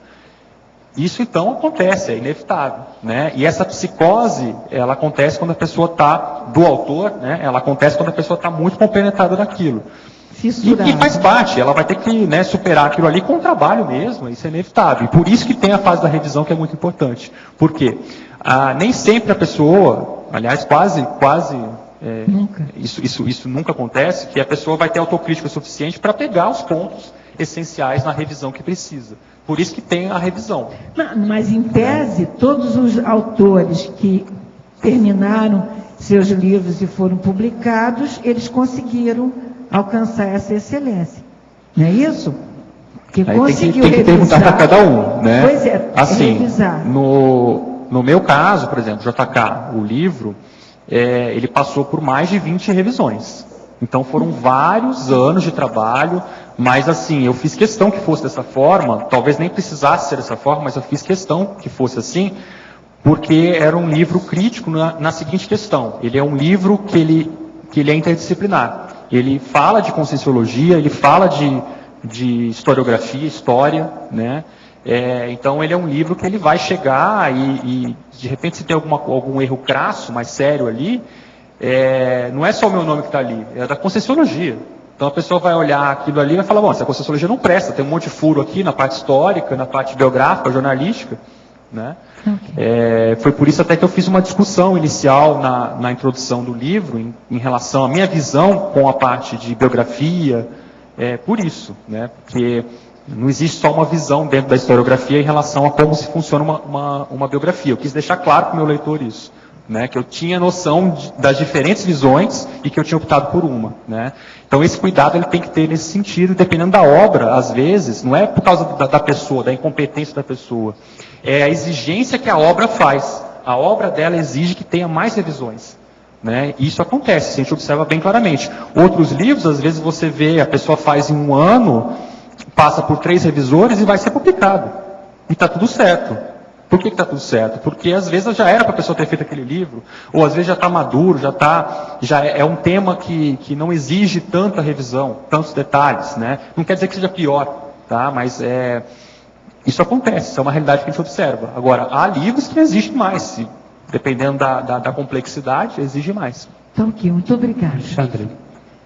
Isso então acontece, é inevitável. Né? E essa psicose, ela acontece quando a pessoa está, do autor, né? Ela acontece quando a pessoa está muito compenetrada naquilo. E faz parte, ela vai ter que, né, superar aquilo ali com o trabalho mesmo, isso é inevitável. E por isso que tem a fase da revisão que é muito importante. Por quê? Nem sempre a pessoa, aliás, quase nunca. Isso nunca acontece, que a pessoa vai ter autocrítica suficiente para pegar os pontos essenciais na revisão que precisa. Por isso que tem a revisão. Mas em tese, todos os autores que terminaram seus livros e foram publicados, eles conseguiram alcançar essa excelência. Não é isso? Que conseguiu tem que perguntar para cada um, né? Pois é, assim, revisar. No meu caso, por exemplo, JK, o livro, ele passou por mais de 20 revisões. Então foram vários anos de trabalho, mas assim, eu fiz questão que fosse dessa forma, talvez nem precisasse ser dessa forma, mas eu fiz questão que fosse assim, porque era um livro crítico na seguinte questão. Ele é um livro que ele é interdisciplinar. Ele fala de conscienciologia, ele fala de historiografia, história, né? Então ele é um livro que ele vai chegar e de repente se tem algum erro crasso, mais sério ali, não é só o meu nome que está ali, é da conscienciologia. Então a pessoa vai olhar aquilo ali e vai falar, bom, essa conscienciologia não presta, tem um monte de furo aqui na parte histórica, na parte biográfica, jornalística, né? Okay. Foi por isso até que eu fiz uma discussão inicial na introdução do livro em relação à minha visão com a parte de biografia, por isso, né? Porque não existe só uma visão dentro da historiografia em relação a como se funciona uma biografia. Eu quis deixar claro para o meu leitor isso, né? Que eu tinha noção das diferentes visões e que eu tinha optado por uma, né? Então esse cuidado ele tem que ter nesse sentido, dependendo da obra, às vezes, não é por causa da pessoa, da incompetência da pessoa, é a exigência que a obra faz. A obra dela exige que tenha mais revisões, né? E isso acontece, a gente observa bem claramente. Outros livros, às vezes você vê, a pessoa faz em um ano, passa por 3 revisores e vai ser publicado. E está tudo certo. Por que está tudo certo? Porque às vezes já era para a pessoa ter feito aquele livro, ou às vezes já está maduro, já é um tema que não exige tanta revisão, tantos detalhes, né? Não quer dizer que seja pior, tá? Mas isso acontece, isso é uma realidade que a gente observa. Agora, há livros que exigem mais, dependendo da complexidade, exige mais. Então, ok, muito obrigada. Alexandre,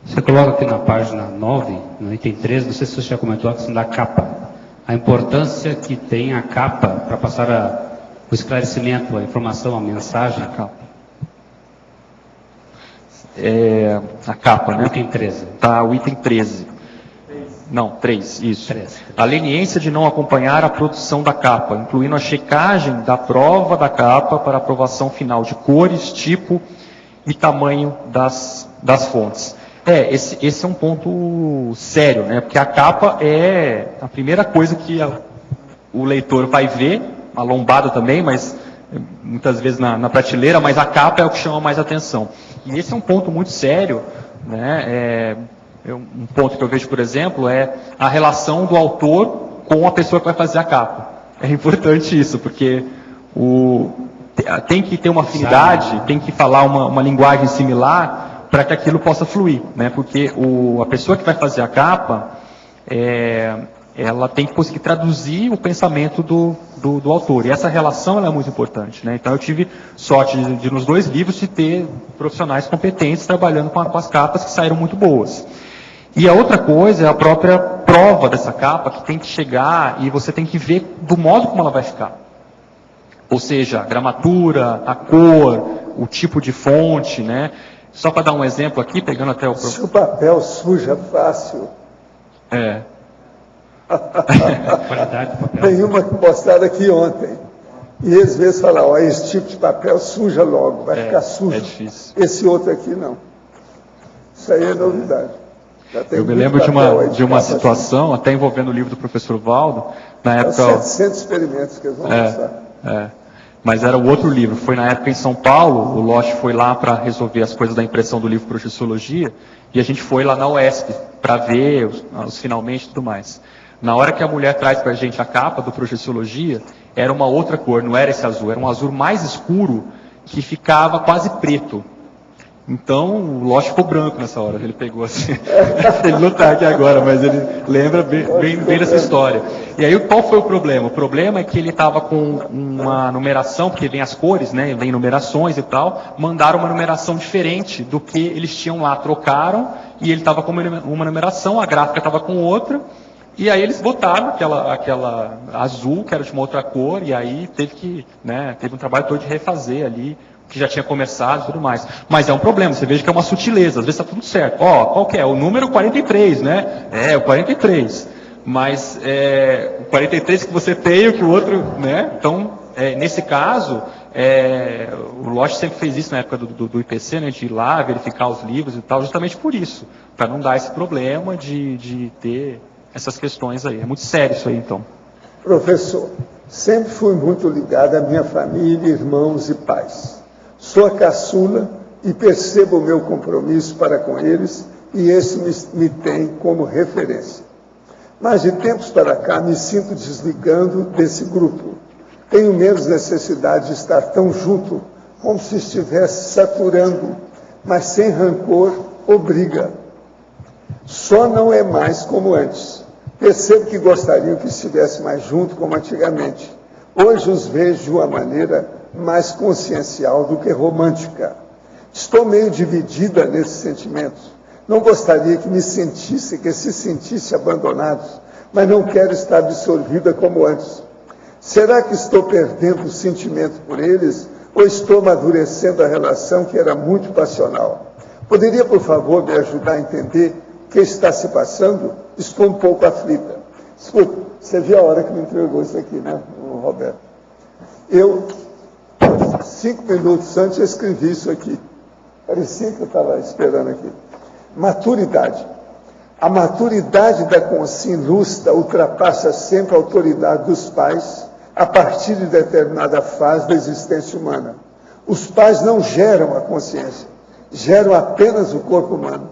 você coloca aqui na página 9, no item 13, não sei se você já comentou a questão da capa. A importância que tem a capa para passar o esclarecimento, a informação, a mensagem. A capa, né? Item 13. Tá, o item 13. Não, 3, isso. 13. A leniência de não acompanhar a produção da capa, incluindo a checagem da prova da capa para aprovação final de cores, tipo e tamanho das fontes. Esse é um ponto sério, né? Porque a capa é a primeira coisa que o leitor vai ver, a lombada também, mas muitas vezes na prateleira, mas a capa é o que chama mais atenção. E esse é um ponto muito sério, né? Um ponto que eu vejo, por exemplo, é a relação do autor com a pessoa que vai fazer a capa. É importante isso, porque tem que ter uma afinidade, tem que falar uma linguagem similar para que aquilo possa fluir, né? Porque a pessoa que vai fazer a capa, ela tem que conseguir traduzir o pensamento do autor. E essa relação ela é muito importante, né? Então eu tive sorte de nos 2 livros de ter profissionais competentes trabalhando com as capas que saíram muito boas. E a outra coisa é a própria prova dessa capa, que tem que chegar e você tem que ver do modo como ela vai ficar. Ou seja, a gramatura, a cor, o tipo de fonte, né? Só para dar um exemplo aqui, pegando até o... Se o papel suja fácil... Qualidade do papel. Tem uma que postaram aqui ontem. E às vezes falam, ó, esse tipo de papel suja logo, vai ficar sujo. É difícil. Esse outro aqui não. Isso aí é novidade. Eu me lembro de uma situação, até envolvendo o livro do professor Valdo, na época... 700 experimentos que eles vão lançar. Mas era o outro livro, foi na época em São Paulo, o Losch foi lá para resolver as coisas da impressão do livro Projeciologia, e a gente foi lá na UESP, para ver os finalmente e tudo mais. Na hora que a mulher traz para a gente a capa do Projeciologia, era uma outra cor, não era esse azul, era um azul mais escuro, que ficava quase preto. Então, o Losch ficou branco nessa hora, ele pegou assim, ele não está aqui agora, mas ele lembra bem dessa história. E aí, qual foi o problema? O problema é que ele estava com uma numeração, porque vem as cores, né, vem numerações e tal, mandaram uma numeração diferente do que eles tinham lá, trocaram, e ele estava com uma numeração, a gráfica estava com outra, e aí eles botaram aquela azul, que era de uma outra cor, e aí teve um trabalho todo de refazer ali, que já tinha começado e tudo mais. Mas é um problema, você veja que é uma sutileza, às vezes está tudo certo. Qual que é? O número 43, né? O 43. Mas o 43 que você tem, o que o outro, né? Então, nesse caso, o Losch sempre fez isso na época do IPC, né? De ir lá, verificar os livros e tal, justamente por isso. Para não dar esse problema de ter essas questões aí. É muito sério isso aí, então. Professor, sempre fui muito ligado à minha família, irmãos e pais. Sou a caçula e percebo o meu compromisso para com eles e esse me tem como referência. Mas de tempos para cá me sinto desligando desse grupo. Tenho menos necessidade de estar tão junto como se estivesse saturando, mas sem rancor ou briga. Só não é mais como antes. Percebo que gostariam que estivesse mais junto como antigamente. Hoje os vejo de uma maneira mais consciencial do que romântica. Estou meio dividida nesses sentimentos. Não gostaria que se sentisse abandonados, mas não quero estar absorvida como antes. Será que estou perdendo o sentimento por eles ou estou amadurecendo a relação que era muito passional? Poderia, por favor, me ajudar a entender o que está se passando? Estou um pouco aflita. Escuta, você viu a hora que me entregou isso aqui, né, o Roberto? 5 minutos antes eu escrevi isso aqui. Parecia que eu estava esperando aqui. Maturidade. A maturidade da consciência lúcida ultrapassa sempre a autoridade dos pais a partir de determinada fase da existência humana. Os pais não geram a consciência, geram apenas o corpo humano.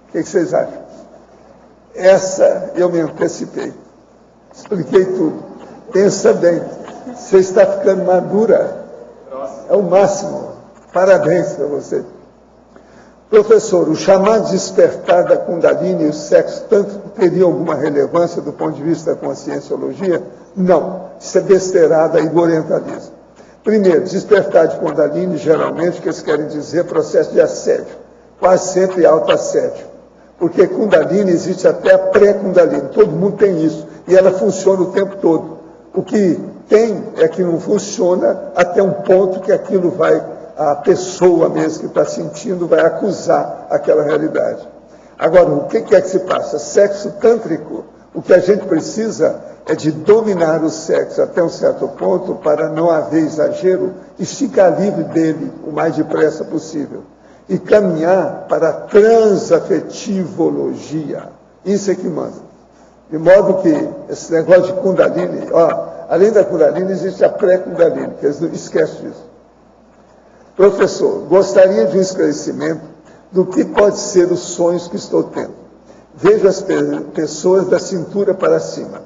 O que vocês acham? Essa eu me antecipei. Expliquei tudo. Pensa bem. Você está ficando madura. É o máximo. Parabéns para você. Professor, o chamado despertar da Kundalini e o sexo tanto teria alguma relevância do ponto de vista da conscienciologia? Não. Isso é besteirada e do orientalismo. Primeiro, despertar de Kundalini, geralmente, o que eles querem dizer, processo de assédio. Quase sempre autoassédio. Porque Kundalini existe até a pré-Kundalini. Todo mundo tem isso. E ela funciona o tempo todo. O que tem é que não funciona até um ponto que aquilo vai, a pessoa mesmo que está sentindo vai acusar aquela realidade. Agora, o que é que se passa? Sexo tântrico, o que a gente precisa é de dominar o sexo até um certo ponto para não haver exagero e ficar livre dele o mais depressa possível. E caminhar para a transafetivologia. Isso é que manda. De modo que esse negócio de Kundalini, além da Kundalini existe a pré-Kundalini, que eles não esquecem disso. Professor, gostaria de um esclarecimento do que pode ser os sonhos que estou tendo. Vejo as pessoas da cintura para cima.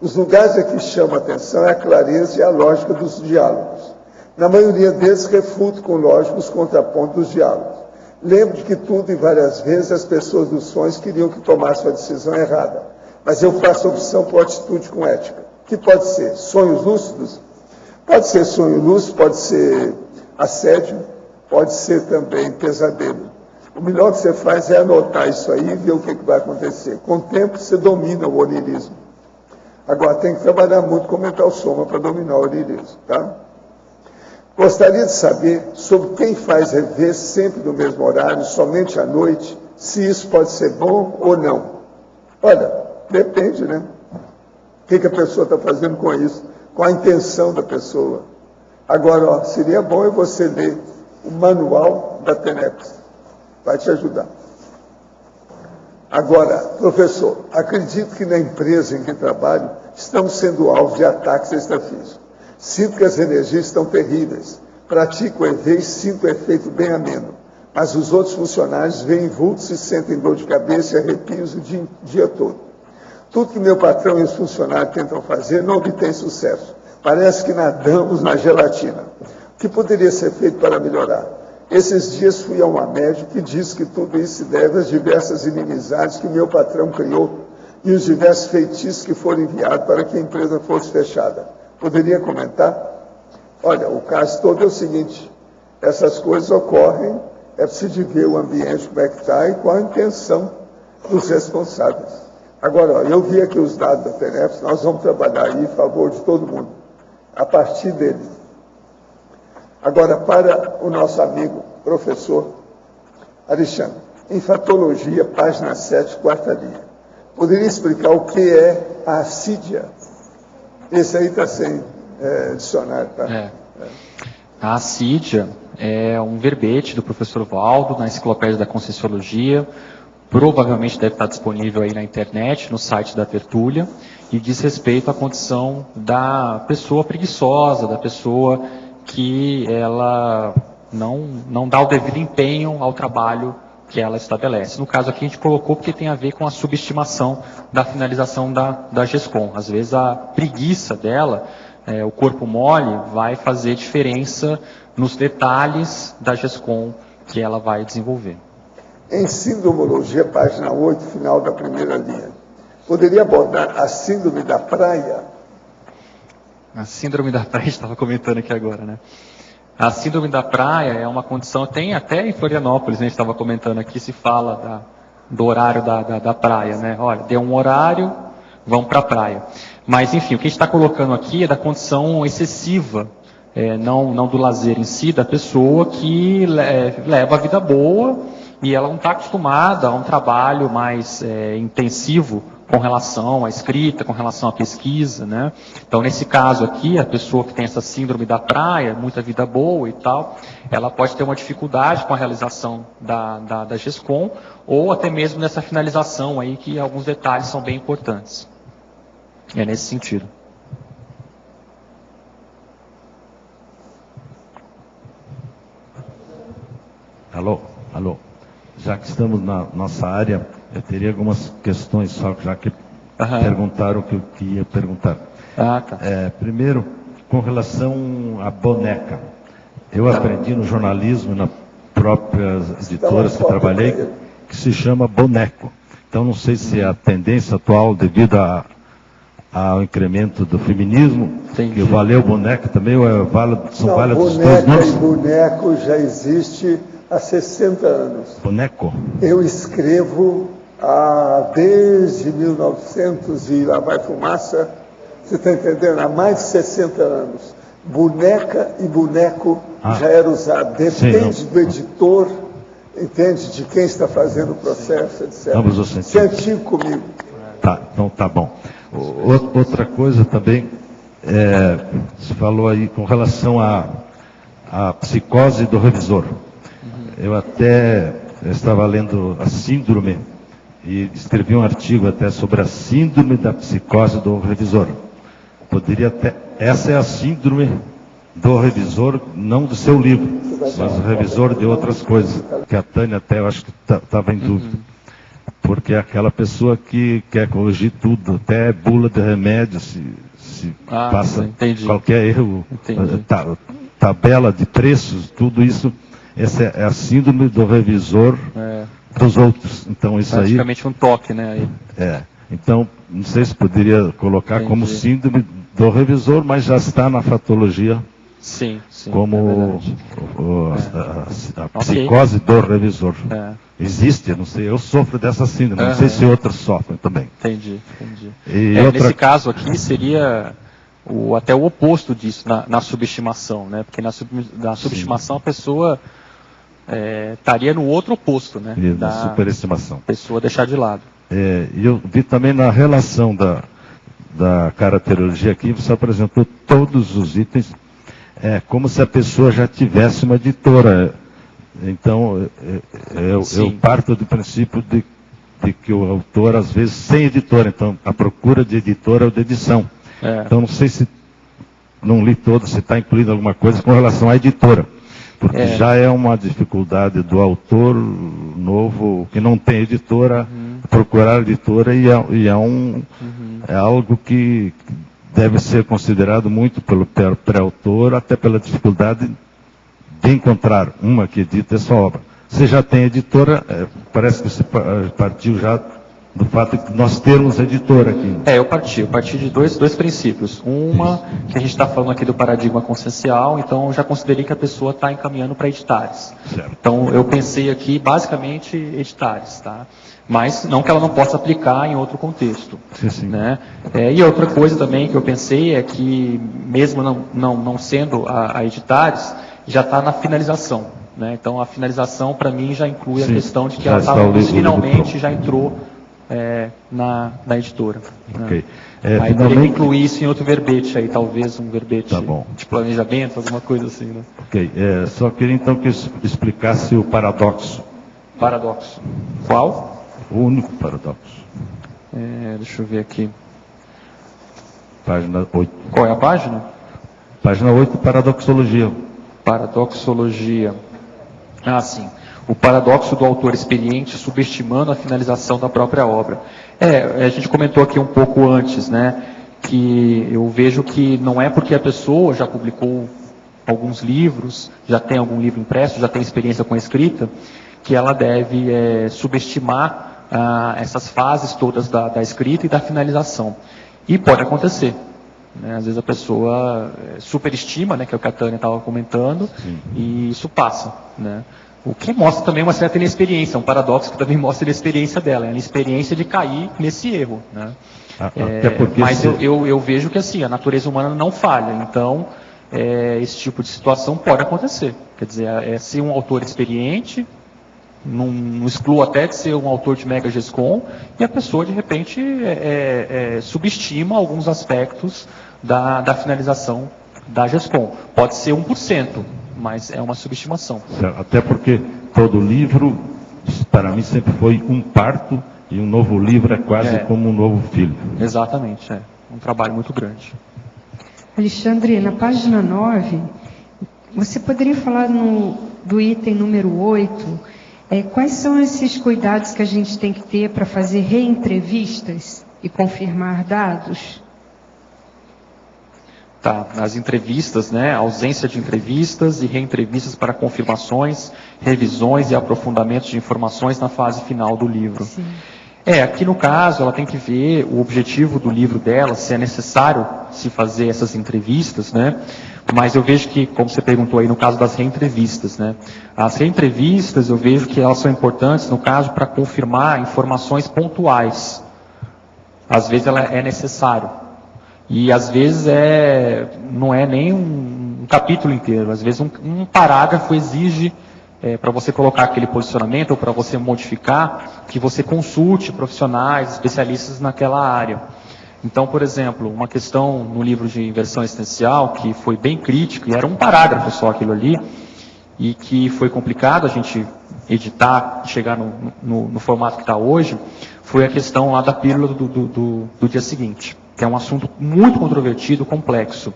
Os lugares a que chamam a atenção é a clareza e a lógica dos diálogos. Na maioria deles, refuto com lógicos contrapontos dos diálogos. Lembro de que tudo e várias vezes as pessoas dos sonhos queriam que tomasse uma decisão errada. mas eu faço opção por atitude com ética. Que pode ser sonhos lúcidos, pode ser sonho lúcido, pode ser assédio, pode ser também pesadelo. O melhor que você faz é anotar isso aí e ver o que vai acontecer. Com o tempo, você domina o onirismo. Agora, tem que trabalhar muito com o mental soma para dominar o onirismo, tá? Gostaria de saber sobre quem faz rever sempre no mesmo horário, somente à noite, se isso pode ser bom ou não. Olha, depende, né? O que a pessoa está fazendo com isso, com a intenção da pessoa. Agora, ó, seria bom você ler o manual da TENEPS. Vai te ajudar. Agora, professor, acredito que na empresa em que trabalho estamos sendo alvo de ataques extrafísicos. Sinto que as energias estão terríveis. Pratico o EV e sinto o efeito bem ameno. Mas os outros funcionários veem vultos e sentem dor de cabeça e arrepios o dia todo. Tudo que meu patrão e os funcionários tentam fazer não obtém sucesso. Parece que nadamos na gelatina. O que poderia ser feito para melhorar? Esses dias fui a uma médica que disse que tudo isso se deve às diversas inimizades que meu patrão criou e os diversos feitiços que foram enviados para que a empresa fosse fechada. Poderia comentar? Olha, o caso todo é o seguinte, essas coisas ocorrem, é preciso ver o ambiente, como é que está e qual a intenção dos responsáveis. Agora, ó, eu vi aqui os dados da TENEPS, nós vamos trabalhar aí em favor de todo mundo, a partir dele. Agora, para o nosso amigo professor Alexandre, em Fatologia, página 7, quarta linha, poderia explicar o que é a assídia? Esse aí está sem dicionário, tá? A assídia é um verbete do professor Valdo, na Enciclopédia da Conscienciologia, provavelmente deve estar disponível aí na internet, no site da Tertúlia, e diz respeito à condição da pessoa preguiçosa, da pessoa que ela não dá o devido empenho ao trabalho que ela estabelece. No caso aqui a gente colocou porque tem a ver com a subestimação da finalização da GESCOM. Às vezes a preguiça dela, o corpo mole, vai fazer diferença nos detalhes da GESCOM que ela vai desenvolver. Em Sindomologia, página 8, final da primeira linha, poderia abordar a síndrome da praia? A síndrome da praia, a gente estava comentando aqui agora, né? A síndrome da praia é uma condição, tem até em Florianópolis, né? A gente estava comentando aqui, se fala do horário da praia, né? Olha, deu um horário, vão para a praia. Mas, enfim, o que a gente está colocando aqui é da condição excessiva, não do lazer em si, da pessoa que leva a vida boa e ela não está acostumada a um trabalho mais intensivo com relação à escrita, com relação à pesquisa, né? Então, nesse caso aqui, a pessoa que tem essa síndrome da praia, muita vida boa e tal, ela pode ter uma dificuldade com a realização da GESCOM, ou até mesmo nessa finalização aí, que alguns detalhes são bem importantes. É nesse sentido. Alô. Já que estamos na nossa área, eu teria algumas questões, só já que perguntaram o que eu queria perguntar. Ah, tá. Primeiro, com relação à boneca. Eu aprendi no jornalismo, nas próprias editoras que trabalhei, que se chama boneco. Então, não sei se é a tendência atual, devido ao incremento do feminismo, que valeu boneca também, ou são válidos os dois nomes? Boneco já existe há 60 anos. Boneco? Eu escrevo desde 1900 e lá vai fumaça, você está entendendo? Há mais de 60 anos. Boneca e boneco já era usado. Depende do editor, entende? De quem está fazendo o processo, etc. Ambos os sentidos. Isso é antigo comigo. Tá, então tá bom. Outra coisa também, se falou aí com relação à psicose do revisor. Eu até estava lendo a síndrome e escrevi um artigo até sobre a síndrome da psicose do revisor. Essa é a síndrome do revisor, não do seu livro, mas o revisor de outras coisas, que a Tânia até eu acho que estava em dúvida. Porque é aquela pessoa que quer corrigir tudo, até bula de remédio, se passa qualquer erro, tabela de preços, tudo isso. Essa é a síndrome do revisor dos outros. Então, isso praticamente um toque, né? Então, não sei se poderia colocar como síndrome do revisor, mas já está na fatologia. Sim, como a psicose do revisor. Existe, não sei, eu sofro dessa síndrome, não sei se outros sofrem também. Entendi. Nesse caso aqui seria até o oposto disso, na subestimação, né? Porque na subestimação a pessoa estaria no outro oposto, né? Da superestimação. A pessoa deixar de lado. E eu vi também na relação da caracterologia aqui, você apresentou todos os itens, como se a pessoa já tivesse uma editora. Então, eu parto do princípio de que o autor, às vezes, sem editora, então, a procura de editora ou de edição. Então, não sei se, não li todo, se está incluído alguma coisa com relação à editora. Porque já é uma dificuldade do autor novo, que não tem editora, procurar editora, e é algo que deve ser considerado muito pelo pré-autor, até pela dificuldade de encontrar uma que edita essa obra. Você já tem editora, parece que você partiu já do fato de nós termos editora aqui. Eu parti de dois princípios. Uma, que a gente está falando aqui do paradigma consciencial, então eu já considerei que a pessoa está encaminhando para editares. Certo. Então eu pensei aqui basicamente editares, tá? Mas não que ela não possa aplicar em outro contexto. Sim. Né? E outra coisa também que eu pensei é que, mesmo não sendo a editares, já está na finalização. Né? Então a finalização para mim já inclui a questão de que ela finalmente já entrou na editora. Okay. Né? Aí teria que incluir isso em outro verbete aí, talvez um verbete de planejamento, alguma coisa assim. Né? Ok. Só queria então que explicasse o paradoxo. Paradoxo. Qual? O único paradoxo. Deixa eu ver aqui. Página 8. Qual é a página? Página 8, paradoxologia. Paradoxologia. Sim. O paradoxo do autor experiente subestimando a finalização da própria obra. A gente comentou aqui um pouco antes, né? Que eu vejo que não é porque a pessoa já publicou alguns livros, já tem algum livro impresso, já tem experiência com a escrita, que ela deve subestimar essas fases todas da escrita e da finalização. E pode acontecer. Né? Às vezes a pessoa superestima, né, que é o que a Tânia estava comentando, e isso passa. Né? O que mostra também uma certa inexperiência, um paradoxo que também mostra a inexperiência dela, a inexperiência de cair nesse erro. Né? Mas eu vejo que assim, a natureza humana não falha, então esse tipo de situação pode acontecer. Quer dizer, ser um autor experiente, não excluo até de ser um autor de mega GESCOM, e a pessoa de repente subestima alguns aspectos da finalização da GESCOM. Pode ser 1%, mas é uma subestimação. Até porque todo livro, para mim, sempre foi um parto, e um novo livro é quase como um novo filho. Exatamente, um trabalho muito grande. Alexandre, na página 9, você poderia falar do item número 8, quais são esses cuidados que a gente tem que ter para fazer reentrevistas e confirmar dados? As entrevistas, né? Ausência de entrevistas e reentrevistas para confirmações, revisões e aprofundamentos de informações na fase final do livro. Sim. Aqui no caso, ela tem que ver o objetivo do livro dela, se é necessário se fazer essas entrevistas, né? Mas eu vejo que, como você perguntou aí, no caso das reentrevistas, né? As reentrevistas, eu vejo que elas são importantes, no caso, para confirmar informações pontuais. Às vezes ela é necessário. E às vezes não é nem um capítulo inteiro, às vezes um parágrafo exige, para você colocar aquele posicionamento ou para você modificar, que você consulte profissionais, especialistas naquela área. Então, por exemplo, uma questão no livro de inversão existencial, que foi bem crítica, e era um parágrafo só aquilo ali, e que foi complicado a gente editar, chegar no formato que está hoje, foi a questão lá da pílula do dia seguinte, que é um assunto muito controvertido, complexo,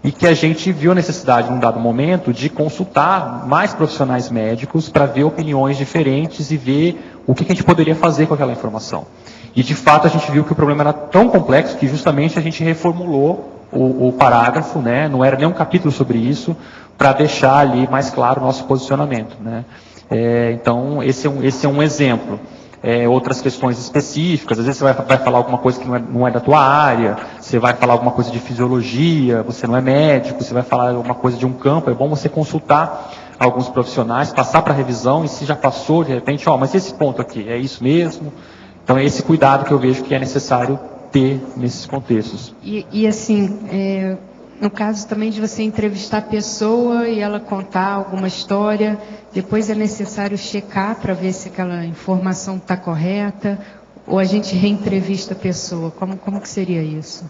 e que a gente viu a necessidade, num dado momento, de consultar mais profissionais médicos para ver opiniões diferentes e ver o que a gente poderia fazer com aquela informação. E, de fato, a gente viu que o problema era tão complexo que, justamente, a gente reformulou o parágrafo, né? Não era nem um capítulo sobre isso, para deixar ali mais claro o nosso posicionamento. Né? Então, esse é um exemplo. outras questões específicas. Às vezes você vai falar alguma coisa que não é da tua área, você vai falar alguma coisa de fisiologia, você não é médico, você vai falar alguma coisa de um campo, é bom você consultar alguns profissionais, passar para revisão, e se já passou, de repente, mas esse ponto aqui, é isso mesmo? Então é esse cuidado que eu vejo que é necessário ter nesses contextos. E assim, no caso também de você entrevistar a pessoa e ela contar alguma história, depois é necessário checar para ver se aquela informação está correta, ou a gente reentrevista a pessoa? Como que seria isso?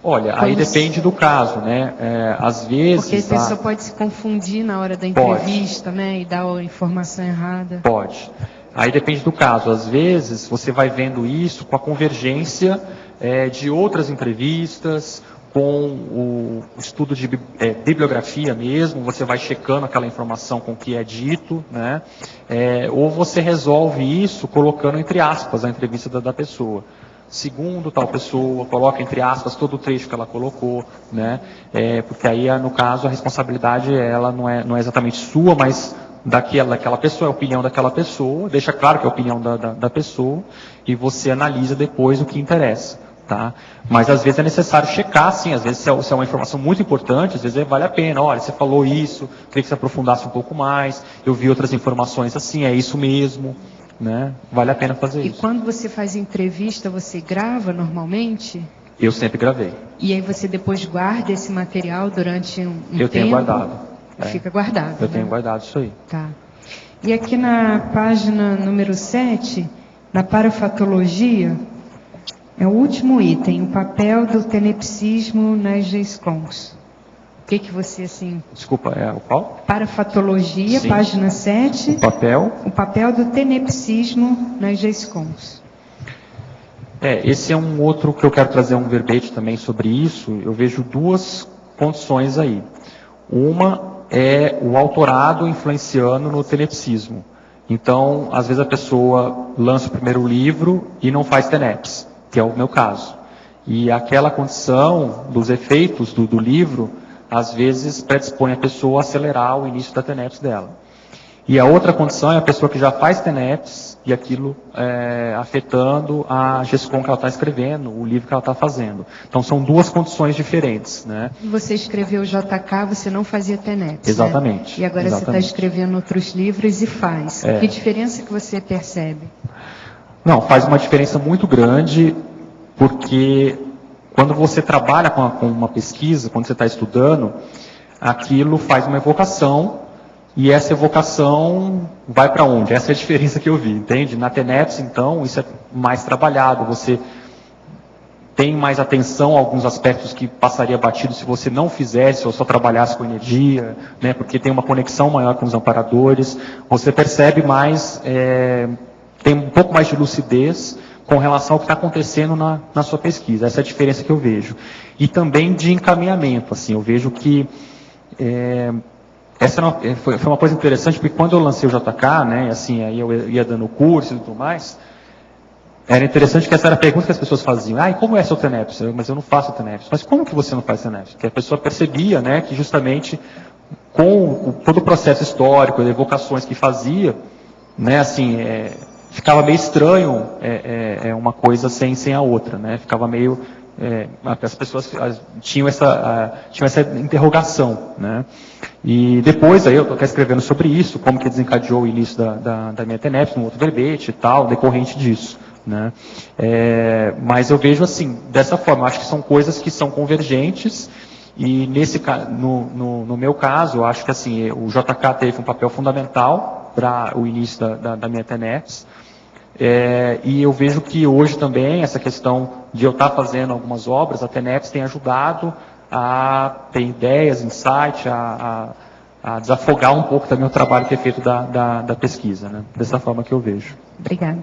Olha, aí depende do caso, né? Às vezes... Porque a pessoa pode se confundir na hora da entrevista, né? E dar a informação errada. Pode. Aí depende do caso. Às vezes você vai vendo isso com a convergência de outras entrevistas, com o estudo de bibliografia mesmo, você vai checando aquela informação com o que é dito, né? Ou você resolve isso colocando entre aspas a entrevista da pessoa. Segundo tal pessoa, coloca entre aspas todo o trecho que ela colocou, né? Porque aí, no caso, a responsabilidade ela não é exatamente sua, mas daquela pessoa, é a opinião daquela pessoa, deixa claro que é a opinião da pessoa, e você analisa depois o que interessa, tá? Mas às vezes é necessário checar, sim, às vezes se é uma informação muito importante, às vezes vale a pena, olha, você falou isso, queria que você aprofundasse um pouco mais, eu vi outras informações assim, é isso mesmo, né? Vale a pena fazer isso. E quando você faz entrevista, você grava normalmente? Eu sempre gravei. E aí você depois guarda esse material durante um tempo? Eu tenho guardado. Fica guardado. Eu tenho guardado isso aí. Tá. E aqui na página número 7, na parafatologia, é o último item, o papel do tenepsismo nas GESCONs. O que você, assim... Desculpa, o qual? Parafatologia, sim. Página 7. O papel do tenepsismo nas GESCONs. Esse é um outro que eu quero trazer um verbete também sobre isso. Eu vejo duas condições aí. Uma é o autorado influenciando no tenepsismo. Então, às vezes a pessoa lança o primeiro livro e não faz TENEPS, que é o meu caso. E aquela condição dos efeitos do livro, às vezes predispõe a pessoa a acelerar o início da TENEPS dela. E a outra condição é a pessoa que já faz TENEPS e aquilo afetando a GESCON que ela está escrevendo, o livro que ela está fazendo. Então são duas condições diferentes, né? Você escreveu JK, você não fazia TENEPS, exatamente. Né? E agora exatamente. Você está escrevendo outros livros e faz. Que diferença que você percebe? Não, faz uma diferença muito grande, porque quando você trabalha com uma pesquisa, quando você está estudando, aquilo faz uma evocação, e essa evocação vai para onde? Essa é a diferença que eu vi, entende? Na TENEPS, então, isso é mais trabalhado, você tem mais atenção a alguns aspectos que passaria batido se você não fizesse ou só trabalhasse com energia, né? Porque tem uma conexão maior com os amparadores, você percebe mais, tem um pouco mais de lucidez com relação ao que está acontecendo na sua pesquisa. Essa é a diferença que eu vejo. E também de encaminhamento, assim, eu vejo que essa foi uma coisa interessante, porque quando eu lancei o JK, né, assim, aí eu ia dando curso e tudo mais, era interessante que essa era a pergunta que as pessoas faziam. E como é seu TENEPS? Mas eu não faço TENEPS. Mas como que você não faz TENEPS? Porque a pessoa percebia, né, que justamente com todo o processo histórico, as evocações que fazia, né, assim, ficava meio estranho uma coisa sem a outra, né? Ficava meio... as pessoas tinham essa interrogação, né? E depois, aí eu estou até escrevendo sobre isso, como que desencadeou o início da minha TENEPS, um outro verbete e tal, decorrente disso, né? Mas eu vejo assim, dessa forma, acho que são coisas que são convergentes, e no meu caso, eu acho que assim, o JK teve um papel fundamental para o início da minha TENEPS, e eu vejo que hoje também essa questão de eu estar fazendo algumas obras, a TENEPS tem ajudado a ter ideias, insight, a desafogar um pouco também o trabalho que é feito da pesquisa, né? Dessa forma que eu vejo. Obrigada.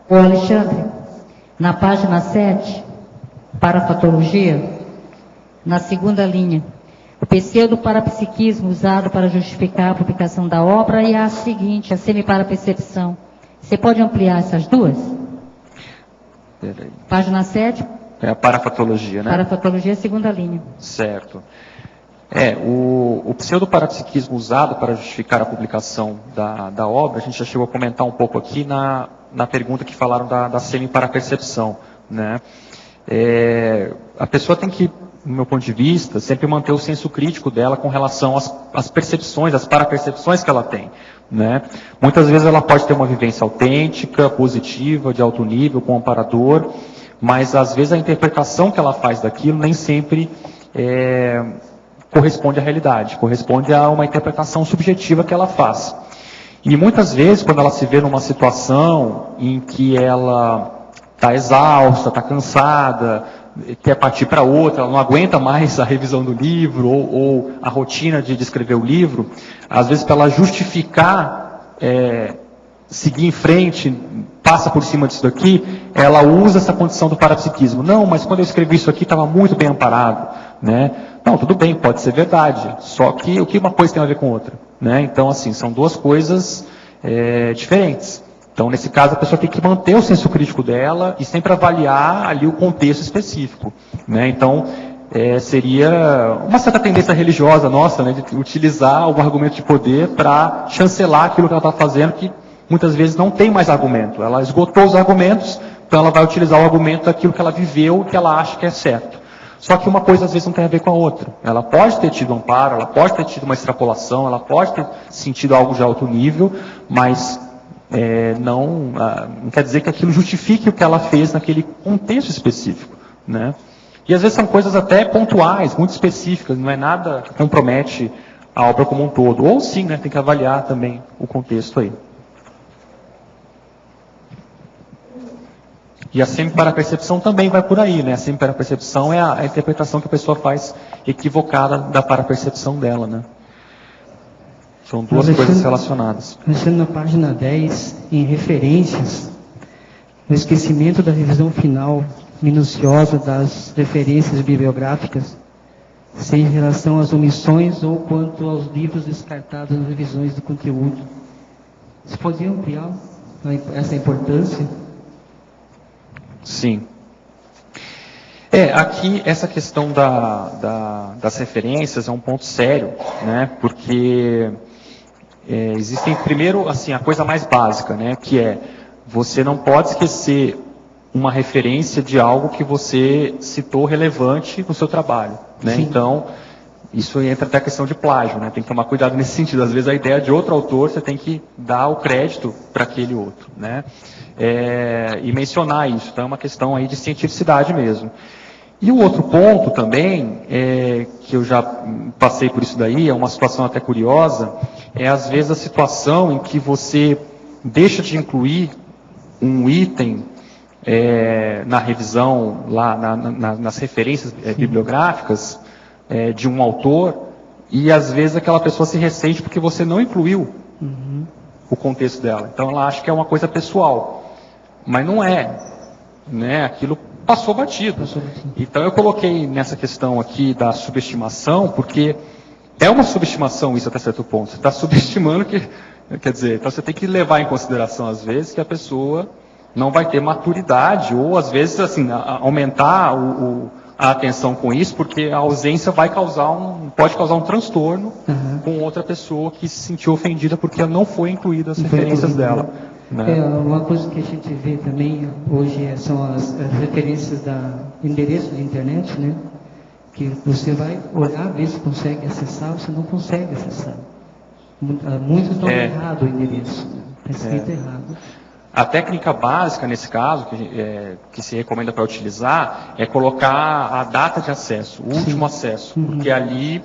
Ô Alexandre, na página 7, parafatologia, na segunda linha, o pseudo-parapsiquismo usado para justificar a publicação da obra e a seguinte, a semi-parapercepção. Você pode ampliar essas duas? Página 7. É a parafatologia, né? Parafatologia, segunda linha. Certo. O pseudoparapsiquismo usado para justificar a publicação da obra, a gente já chegou a comentar um pouco aqui na pergunta que falaram da semi-parapercepção, né? A pessoa tem que, no meu ponto de vista, sempre manter o senso crítico dela com relação às percepções, às parapercepções que ela tem, né? Muitas vezes ela pode ter uma vivência autêntica, positiva, de alto nível, com um amparador, mas às vezes a interpretação que ela faz daquilo nem sempre corresponde à realidade, corresponde a uma interpretação subjetiva que ela faz. E muitas vezes, quando ela se vê numa situação em que ela está exausta, está cansada, quer partir para outra, ela não aguenta mais a revisão do livro ou a rotina de escrever o livro, às vezes para ela justificar, seguir em frente, passa por cima disso daqui, ela usa essa condição do parapsiquismo. Não, mas quando eu escrevi isso aqui estava muito bem amparado, né? Não, tudo bem, pode ser verdade, só que o que uma coisa tem a ver com outra, né? Então, assim, são duas coisas diferentes. Então, nesse caso, a pessoa tem que manter o senso crítico dela e sempre avaliar ali o contexto específico, né? Então, seria uma certa tendência religiosa nossa, né, de utilizar algum argumento de poder para chancelar aquilo que ela está fazendo, que muitas vezes não tem mais argumento. Ela esgotou os argumentos, então ela vai utilizar o argumento daquilo que ela viveu, que ela acha que é certo. Só que uma coisa às vezes não tem a ver com a outra. Ela pode ter tido um amparo, ela pode ter tido uma extrapolação, ela pode ter sentido algo de alto nível, mas não quer dizer que aquilo justifique o que ela fez naquele contexto específico, né? E às vezes são coisas até pontuais, muito específicas, não é nada que compromete a obra como um todo. Ou sim, né, tem que avaliar também o contexto aí. E a semi-parapercepção também vai por aí, né? A semi-parapercepção é a interpretação que a pessoa faz equivocada da parapercepção dela, né? São duas coisas relacionadas. Começando na página 10, em referências, o esquecimento da revisão final minuciosa das referências bibliográficas, sem relação às omissões ou quanto aos livros descartados nas revisões do conteúdo. Você poderia ampliar essa importância? Sim. Aqui essa questão das referências é um ponto sério, né? Porque existem, primeiro, assim, a coisa mais básica, né? Que você não pode esquecer uma referência de algo que você citou relevante no seu trabalho, né? Então, isso entra até a questão de plágio, né? Tem que tomar cuidado nesse sentido. Às vezes a ideia de outro autor, você tem que dar o crédito para aquele outro, né? E mencionar isso. Então é uma questão aí de cientificidade mesmo. E o outro ponto também, que eu já passei por isso daí, é uma situação até curiosa, às vezes a situação em que você deixa de incluir um item na revisão, lá nas referências bibliográficas de um autor, e às vezes aquela pessoa se ressente porque você não incluiu o contexto dela. Então ela acha que é uma coisa pessoal, mas não é, né? Aquilo passou batido. Então eu coloquei nessa questão aqui da subestimação, porque é uma subestimação isso até certo ponto. Você está subestimando quer dizer, então você tem que levar em consideração às vezes que a pessoa não vai ter maturidade, ou às vezes assim, aumentar a atenção com isso, porque a ausência pode causar um transtorno com outra pessoa que se sentiu ofendida porque não foi incluída as referências dela. Né? Uma coisa que a gente vê também hoje são as referências do endereço de internet, né? Que você vai olhar, ver se consegue acessar, você não consegue acessar. Muitos estão errado o endereço, está escrito errado. A técnica básica, nesse caso, que se recomenda para utilizar, é colocar a data de acesso, o último acesso, porque ali,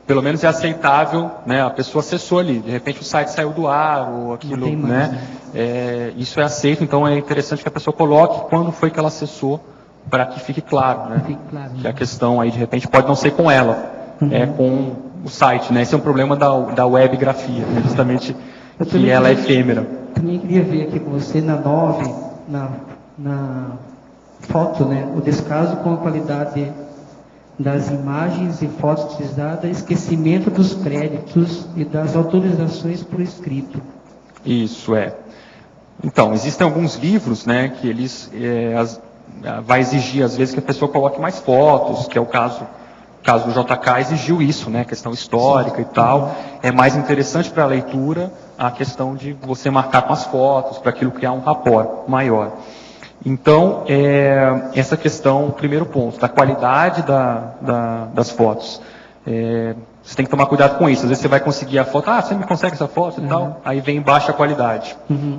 pelo menos, é aceitável, né? A pessoa acessou ali, de repente o site saiu do ar, ou aquilo, mais, né? Isso é aceito, então é interessante que a pessoa coloque quando foi que ela acessou, para que fique claro, né? Que a questão aí, de repente, pode não ser com ela, com o site, né? Esse é um problema da webgrafia, né? Justamente que ela é efêmera. Também queria ver aqui com você na 9, na foto, né, o descaso com a qualidade das imagens e fotos utilizadas, esquecimento dos créditos e das autorizações por escrito. Isso Então, existem alguns livros, né, que eles vai exigir às vezes que a pessoa coloque mais fotos, que é o caso caso do JK exigiu isso, né, questão histórica e tal. É mais interessante para a leitura a questão de você marcar com as fotos, para aquilo criar um rapport maior. Então, essa questão, primeiro ponto, da qualidade das fotos. Você tem que tomar cuidado com isso. Às vezes você vai conseguir a foto, você me consegue essa foto e tal, aí vem baixa qualidade.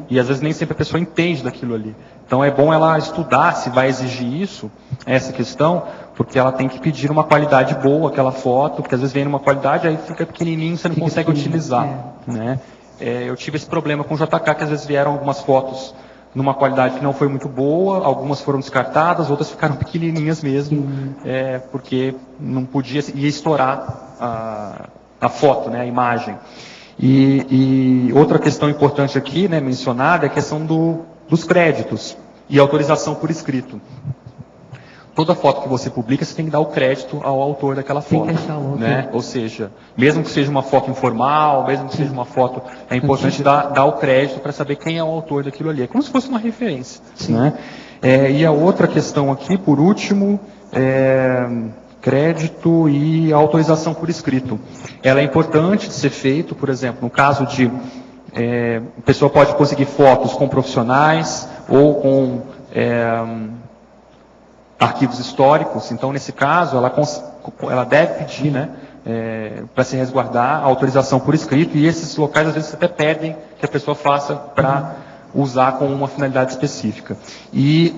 E às vezes nem sempre a pessoa entende daquilo ali. Então é bom ela estudar se vai exigir isso, essa questão, porque ela tem que pedir uma qualidade boa, aquela foto, porque às vezes vem numa qualidade, aí fica pequenininho, você não consegue utilizar. Né? Eu tive esse problema com o JK, que às vezes vieram algumas fotos numa qualidade que não foi muito boa, algumas foram descartadas, outras ficaram pequenininhas mesmo, porque não podia, ia estourar a foto, né, a imagem. E outra questão importante aqui, né, mencionada, é a questão dos créditos e autorização por escrito. Toda foto que você publica, você tem que dar o crédito ao autor daquela foto. Né? Ou seja, mesmo que seja uma foto informal, mesmo que seja uma foto, é importante dar o crédito para saber quem é o autor daquilo ali. É como se fosse uma referência. Né? E a outra questão aqui, por último, crédito e autorização por escrito. Ela é importante de ser feito, por exemplo, no caso de a pessoa pode conseguir fotos com profissionais ou com arquivos históricos. Então, nesse caso, ela deve pedir, né, para se resguardar a autorização por escrito, e esses locais às vezes até pedem que a pessoa faça para usar com uma finalidade específica. E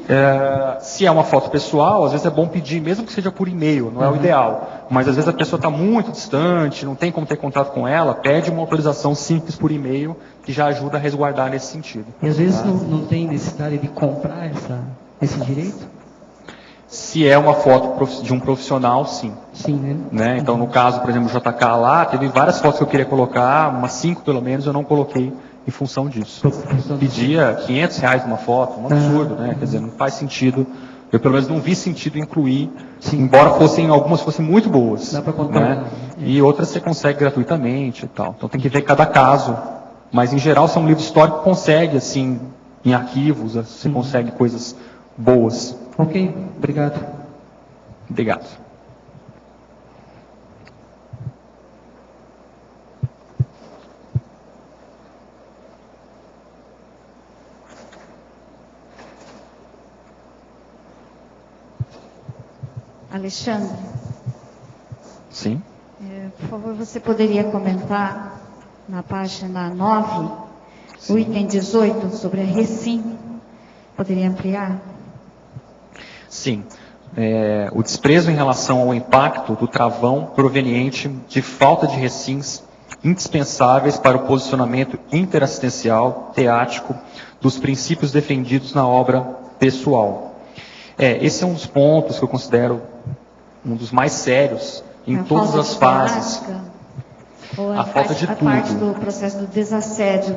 se é uma foto pessoal, às vezes é bom pedir, mesmo que seja por e-mail, não é o ideal, mas às vezes a pessoa está muito distante, não tem como ter contato com ela, pede uma autorização simples por e-mail, que já ajuda a resguardar nesse sentido. E às vezes não tem necessidade de comprar esse direito? Se é uma foto de um profissional, sim. Sim, né? Então, no caso, por exemplo, do JK lá, teve várias fotos que eu queria colocar, umas 5 pelo menos, eu não coloquei em função disso. Pedia R$500 uma foto, um absurdo, né? Quer dizer, não faz sentido. Eu, pelo menos, não vi sentido incluir, embora algumas fossem muito boas. Dá para contar. Né? E outras você consegue gratuitamente e tal. Então, tem que ver cada caso. Mas, em geral, se é um livro histórico, consegue, assim, em arquivos, você consegue coisas boas. Ok, obrigado. Obrigado. Alexandre. Sim. Por favor, você poderia comentar na página 9, o item 18, sobre a Recim? Poderia ampliar? Sim. O desprezo em relação ao impacto do travão proveniente de falta de recins indispensáveis para o posicionamento interassistencial, teático, dos princípios defendidos na obra pessoal. Esse é um dos pontos que eu considero um dos mais sérios em todas as fases. Ou a falta de tudo. A parte do processo do desassédio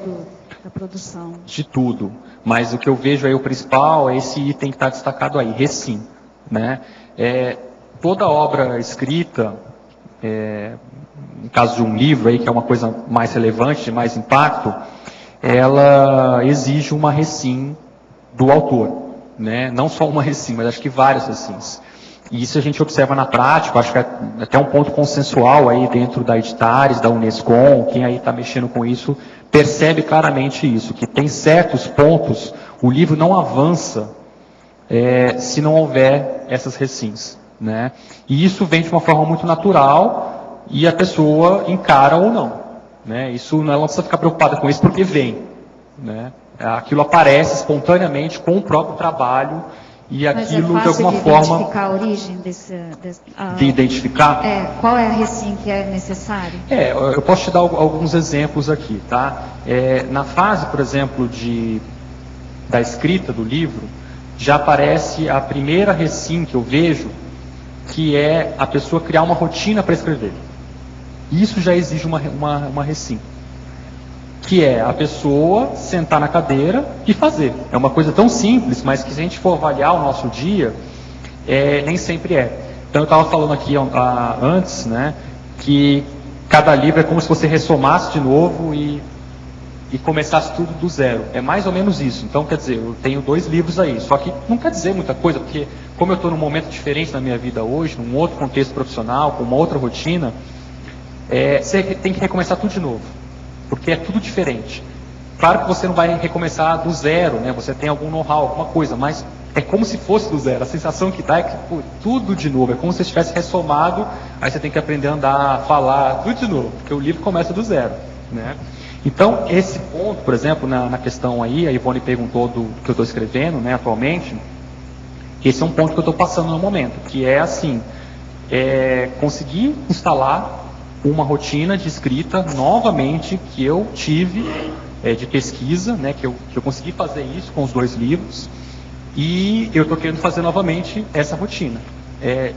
da produção. De tudo. Mas o que eu vejo aí, o principal, é esse item que está destacado aí, recim. Né? Toda obra escrita, no caso de um livro, aí, que é uma coisa mais relevante, de mais impacto, ela exige uma recim do autor. Né? Não só uma recim, mas acho que várias recins. E isso a gente observa na prática, acho que é até um ponto consensual aí dentro da Editares, da Unescom, quem aí está mexendo com isso, percebe claramente isso, que tem certos pontos, o livro não avança se não houver essas recins. Né? E isso vem de uma forma muito natural e a pessoa encara ou não. Né? Isso ela não precisa ficar preocupada com isso porque vem. Né? Aquilo aparece espontaneamente com o próprio trabalho e aquilo de alguma forma... identificar a origem de identificar? Qual é a recim que é necessário? Eu posso te dar alguns exemplos aqui, tá? Na fase, por exemplo, da escrita do livro, já aparece a primeira recim que eu vejo, que é a pessoa criar uma rotina para escrever. Isso já exige uma recim. Que é a pessoa sentar na cadeira e fazer. É uma coisa tão simples, mas que se a gente for avaliar o nosso dia, nem sempre é. Então eu estava falando aqui antes, né, que cada livro é como se você ressomasse de novo e e começasse tudo do zero. É mais ou menos isso. Então, quer dizer, eu tenho 2 livros aí. Só que não quer dizer muita coisa, porque como eu estou num momento diferente na minha vida hoje, num outro contexto profissional, com uma outra rotina, você tem que recomeçar tudo de novo. Porque é tudo diferente. Claro que você não vai recomeçar do zero, né? Você tem algum know-how, alguma coisa, mas é como se fosse do zero. A sensação que dá é que tudo de novo. É como se você tivesse ressomado, aí você tem que aprender a andar, falar, tudo de novo. Porque o livro começa do zero, né? Então, esse ponto, por exemplo, na questão aí, a Ivone perguntou do que eu estou escrevendo, né, atualmente, esse é um ponto que eu estou passando no momento, que é assim, conseguir instalar uma rotina de escrita novamente que eu tive, de pesquisa, né, que eu consegui fazer isso com os 2 livros, e eu estou querendo fazer novamente essa rotina,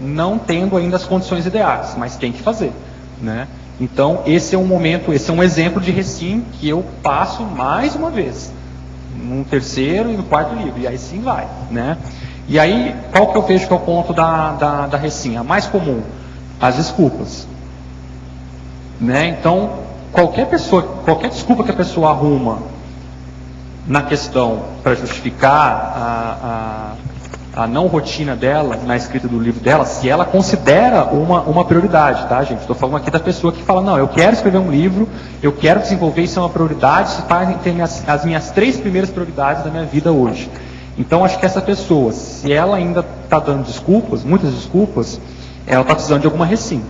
não tendo ainda as condições ideais, mas tem que fazer, né? Então, esse é um momento, esse é um exemplo de recim que eu passo mais uma vez, no 3º e no 4º livro, e aí sim vai, né? E aí, qual que eu vejo que é o ponto da recim? A mais comum, as desculpas, né? Então, qualquer desculpa que a pessoa arruma na questão para justificar a não rotina dela, na escrita do livro dela, se ela considera uma prioridade, tá, gente? Estou falando aqui da pessoa que fala, não, eu quero escrever um livro, eu quero desenvolver, isso é uma prioridade, isso está entre as minhas 3 primeiras prioridades da minha vida hoje. Então, acho que essa pessoa, se ela ainda está dando desculpas, muitas desculpas, ela está precisando de alguma recim.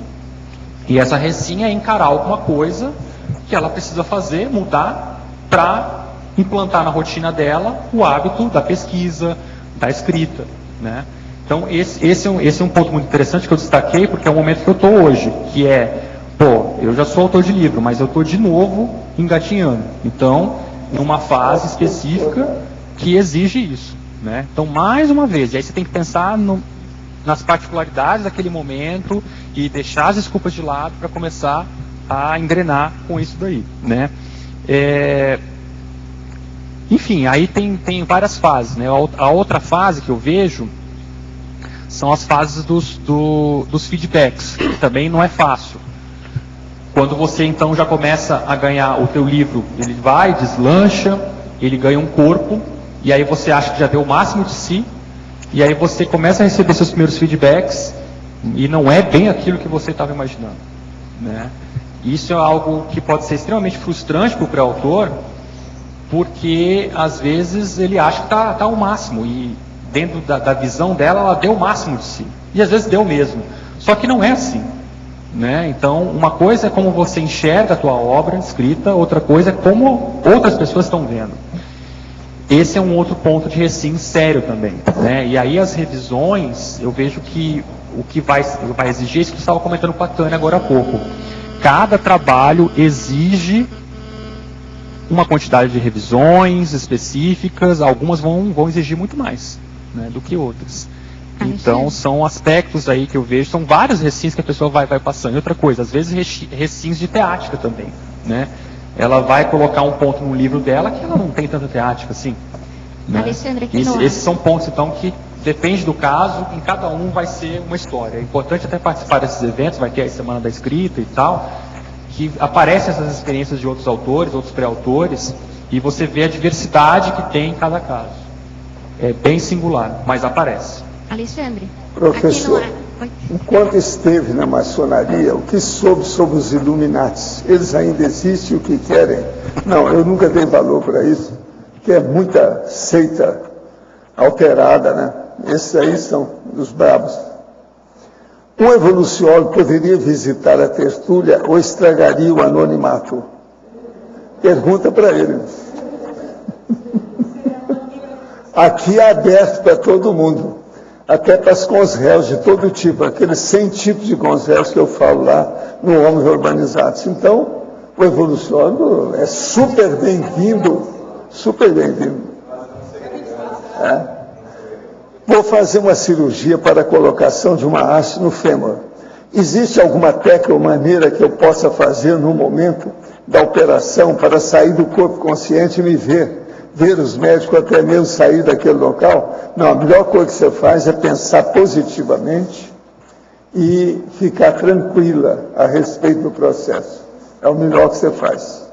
E essa recim é encarar alguma coisa que ela precisa fazer, mudar, para implantar na rotina dela o hábito da pesquisa, da escrita, né? Então, esse é um ponto muito interessante que eu destaquei, porque é o momento que eu estou hoje, que eu já sou autor de livro, mas eu estou de novo engatinhando. Então, numa fase específica que exige isso, né? Então, mais uma vez, e aí você tem que pensar nas particularidades daquele momento e deixar as desculpas de lado para começar a engrenar com isso daí, né? Enfim, aí tem várias fases, né? A outra fase que eu vejo são as fases dos feedbacks, que também não é fácil. Quando você então já começa a ganhar o teu livro, ele vai, deslancha, ele ganha um corpo, e aí você acha que já deu o máximo de si, e aí você começa a receber seus primeiros feedbacks, e não é bem aquilo que você estava imaginando, né? Isso é algo que pode ser extremamente frustrante para o pré-autor, porque às vezes ele acha que está ao máximo, e dentro da visão dela, ela deu o máximo de si, e às vezes deu mesmo, só que não é assim, né? Então, uma coisa é como você enxerga a tua obra escrita, outra coisa é como outras pessoas estão vendo. Esse é um outro ponto de recim sério também, né? E aí as revisões, eu vejo que o que vai exigir, isso que eu estava comentando com a Tânia agora há pouco, cada trabalho exige uma quantidade de revisões específicas, algumas vão exigir muito mais, né, do que outras. Então, são aspectos aí que eu vejo, são vários recins que a pessoa vai passando. E outra coisa, às vezes recins de teática também, né? Ela vai colocar um ponto no livro dela que ela não tem tanta teática assim, né? Alexandre, aqui esses são pontos, então, que depende do caso, em cada um vai ser uma história. É importante até participar desses eventos, vai ter a Semana da Escrita e tal, que aparecem essas experiências de outros autores, outros pré-autores, e você vê a diversidade que tem em cada caso. É bem singular, mas aparece. Alexandre, professor, enquanto esteve na maçonaria, o que soube sobre os Illuminatis? Eles ainda existem, o que querem? Não, eu nunca dei valor para isso, que é muita seita alterada, né? Esses aí são os bravos. Um evoluciólogo poderia visitar a tertúlia ou estragaria o anonimato? Pergunta para ele. Aqui é aberto para todo mundo, até para os conselhos de todo tipo, aqueles 100 tipos de conselhos que eu falo lá no Homens Urbanizados. Então, o evoluciólogo é super bem-vindo, super bem-vindo. Vou fazer uma cirurgia para a colocação de uma haste no fêmur. Existe alguma técnica ou maneira que eu possa fazer no momento da operação para sair do corpo consciente e me ver os médicos até mesmo sair daquele local? Não, a melhor coisa que você faz é pensar positivamente e ficar tranquila a respeito do processo. É o melhor que você faz.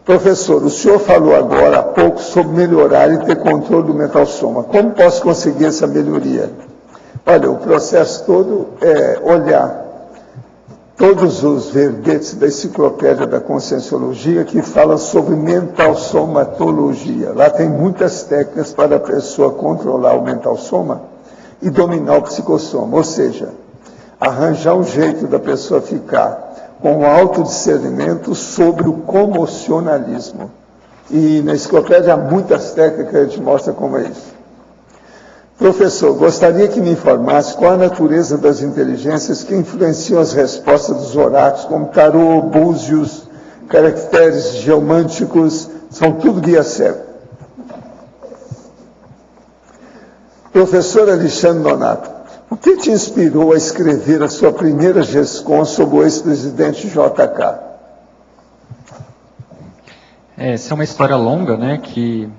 Professor, o senhor falou agora há pouco sobre melhorar e ter controle do mental soma. Como posso conseguir essa melhoria? Olha, o processo todo é olhar todos os verbetes da enciclopédia da Conscienciologia que falam sobre mental somatologia. Lá tem muitas técnicas para a pessoa controlar o mental soma e dominar o psicossoma, ou seja, arranjar um jeito da pessoa ficar com autodiscernimento sobre o comocionalismo. E na enciclopédia há muitas técnicas que a gente mostra como é isso. Professor, gostaria que me informasse qual a natureza das inteligências que influenciam as respostas dos oráculos, como tarô, búzios, caracteres geomânticos, são tudo guia cego. Professor Alexandre Donato, o que te inspirou a escrever a sua primeira GESCOM sobre o ex-presidente JK? Essa é uma história longa, né, que,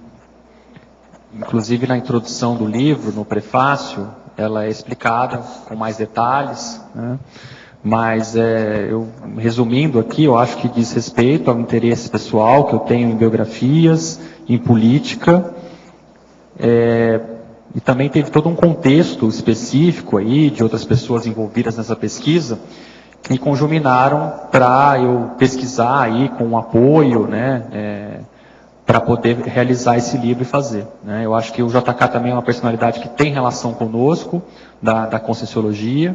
inclusive na introdução do livro, no prefácio, ela é explicada com mais detalhes, né, mas eu, resumindo aqui, eu acho que diz respeito ao interesse pessoal que eu tenho em biografias, em política, e também teve todo um contexto específico aí de outras pessoas envolvidas nessa pesquisa que conjuminaram para eu pesquisar aí com um apoio, né, para poder realizar esse livro e fazer, né. Eu acho que o JK também é uma personalidade que tem relação conosco, da Conscienciologia,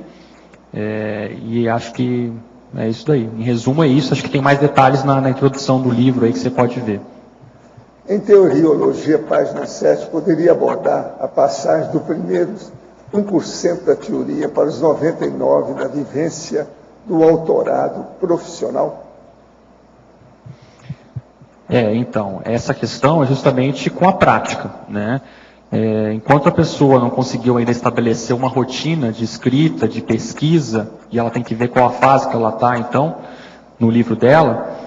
e acho que é isso daí. Em resumo é isso, acho que tem mais detalhes na introdução do livro aí que você pode ver. Em Teoriologia, página 7, poderia abordar a passagem do primeiro 1% da teoria para os 99% da vivência do autorado profissional? Então, essa questão é justamente com a prática, né? Enquanto a pessoa não conseguiu ainda estabelecer uma rotina de escrita, de pesquisa, e ela tem que ver qual a fase que ela está, então, no livro dela,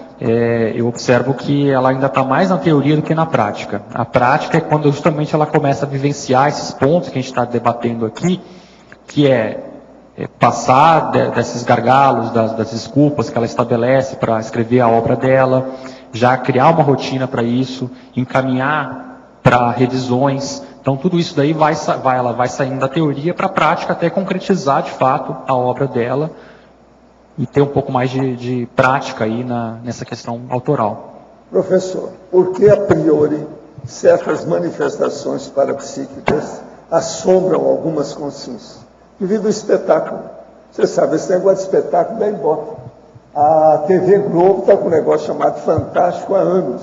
eu observo que ela ainda está mais na teoria do que na prática. A prática é quando justamente ela começa a vivenciar esses pontos que a gente está debatendo aqui, que passar desses gargalos, das desculpas que ela estabelece para escrever a obra dela, já criar uma rotina para isso, encaminhar para revisões. Então tudo isso daí ela vai saindo da teoria para a prática até concretizar de fato a obra dela, e ter um pouco mais de prática aí nessa questão autoral. Professor, por que a priori certas manifestações parapsíquicas assombram algumas consciências? Devido ao espetáculo. Você sabe, esse negócio de espetáculo dá embora. A TV Globo está com um negócio chamado Fantástico há anos.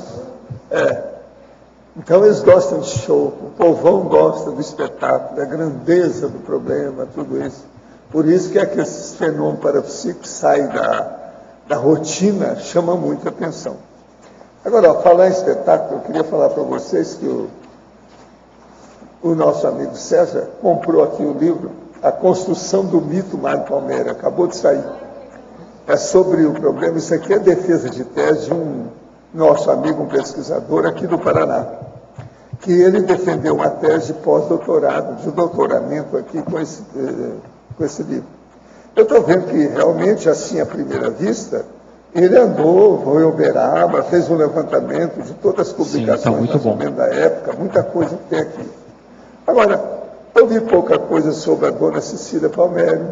Então eles gostam de show, o povão gosta do espetáculo, da grandeza do problema, tudo isso. Por isso que esses fenômenos parapsíquicos saem da rotina, chama muita atenção. Agora, falar em espetáculo, eu queria falar para vocês que o nosso amigo César comprou aqui o livro A Construção do Mito Mário Palmeira, acabou de sair. É sobre o problema, isso aqui é defesa de tese de um nosso amigo, um pesquisador aqui do Paraná, que ele defendeu uma tese de pós-doutorado, de doutoramento aqui com esse livro. Eu estou vendo que realmente, assim, à primeira vista, ele andou, foi em Uberaba, fez um levantamento de todas as publicações da época, muita coisa que tem aqui. Agora, eu vi pouca coisa sobre a dona Cecília Palmério,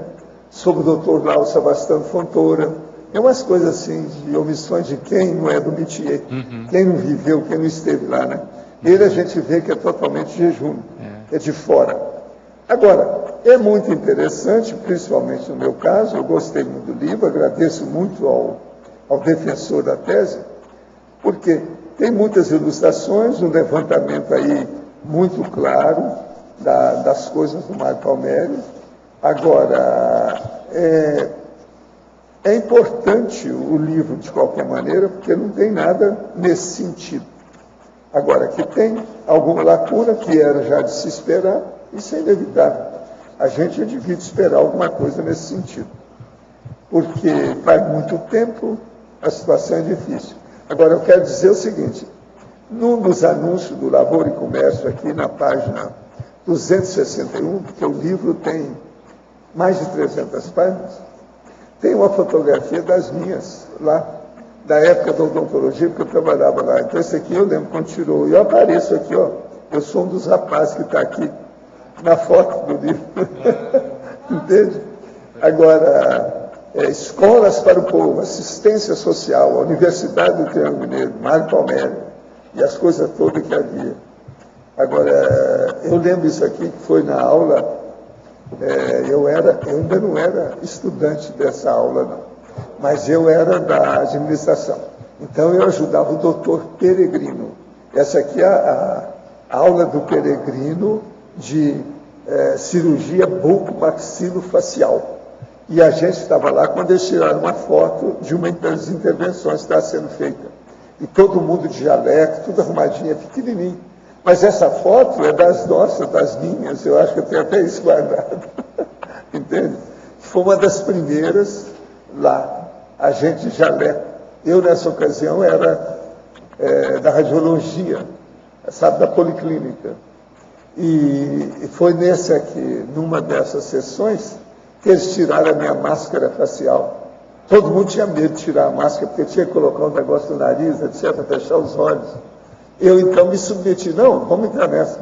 sobre o doutor Lau Sebastião Fontoura, tem umas coisas assim, de omissões de quem não é do métier, quem não viveu, quem não esteve lá, né? Ele a gente vê que é totalmente jejum, é de fora. Agora, é muito interessante, principalmente no meu caso, eu gostei muito do livro, agradeço muito ao defensor da tese, porque tem muitas ilustrações, um levantamento aí muito claro das coisas do Mário Palmério. Agora, é importante o livro de qualquer maneira, porque não tem nada nesse sentido. Agora, que tem alguma lacuna, que era já de se esperar, isso é inevitável. A gente devia esperar alguma coisa nesse sentido. Porque faz muito tempo, a situação é difícil. Agora, eu quero dizer o seguinte, num dos anúncios do Lavoura e Comércio, aqui na página 261, porque o livro tem mais de 300 páginas, tem uma fotografia das minhas lá, da época da odontologia, porque eu trabalhava lá. Então, esse aqui eu lembro quando tirou. E eu apareço aqui, ó. Eu sou um dos rapazes que está aqui na foto do livro. Entende? Agora, escolas para o povo, assistência social, a Universidade do Triângulo Mineiro, Mário Palmério, e as coisas todas que havia. Agora, eu lembro isso aqui, que foi na aula, eu ainda não era estudante dessa aula, não, mas eu era da administração. Então, eu ajudava o doutor Peregrino. Essa aqui é a aula do Peregrino de cirurgia bucomaxilofacial. E a gente estava lá quando eles tiraram uma foto de uma das intervenções que estava sendo feita. E todo mundo de jaleco, tudo arrumadinho, pequenininho. Mas essa foto é das nossas, das minhas, eu acho que eu tenho até isso guardado. Entende? Foi uma das primeiras lá, a gente de jaleco. Eu, nessa ocasião, era da radiologia, sabe, da policlínica. E foi nesse aqui, numa dessas sessões, que eles tiraram a minha máscara facial. Todo mundo tinha medo de tirar a máscara, porque tinha que colocar um negócio no nariz, etc., fechar os olhos. Eu, então, me submeti. Não, vamos entrar nessa.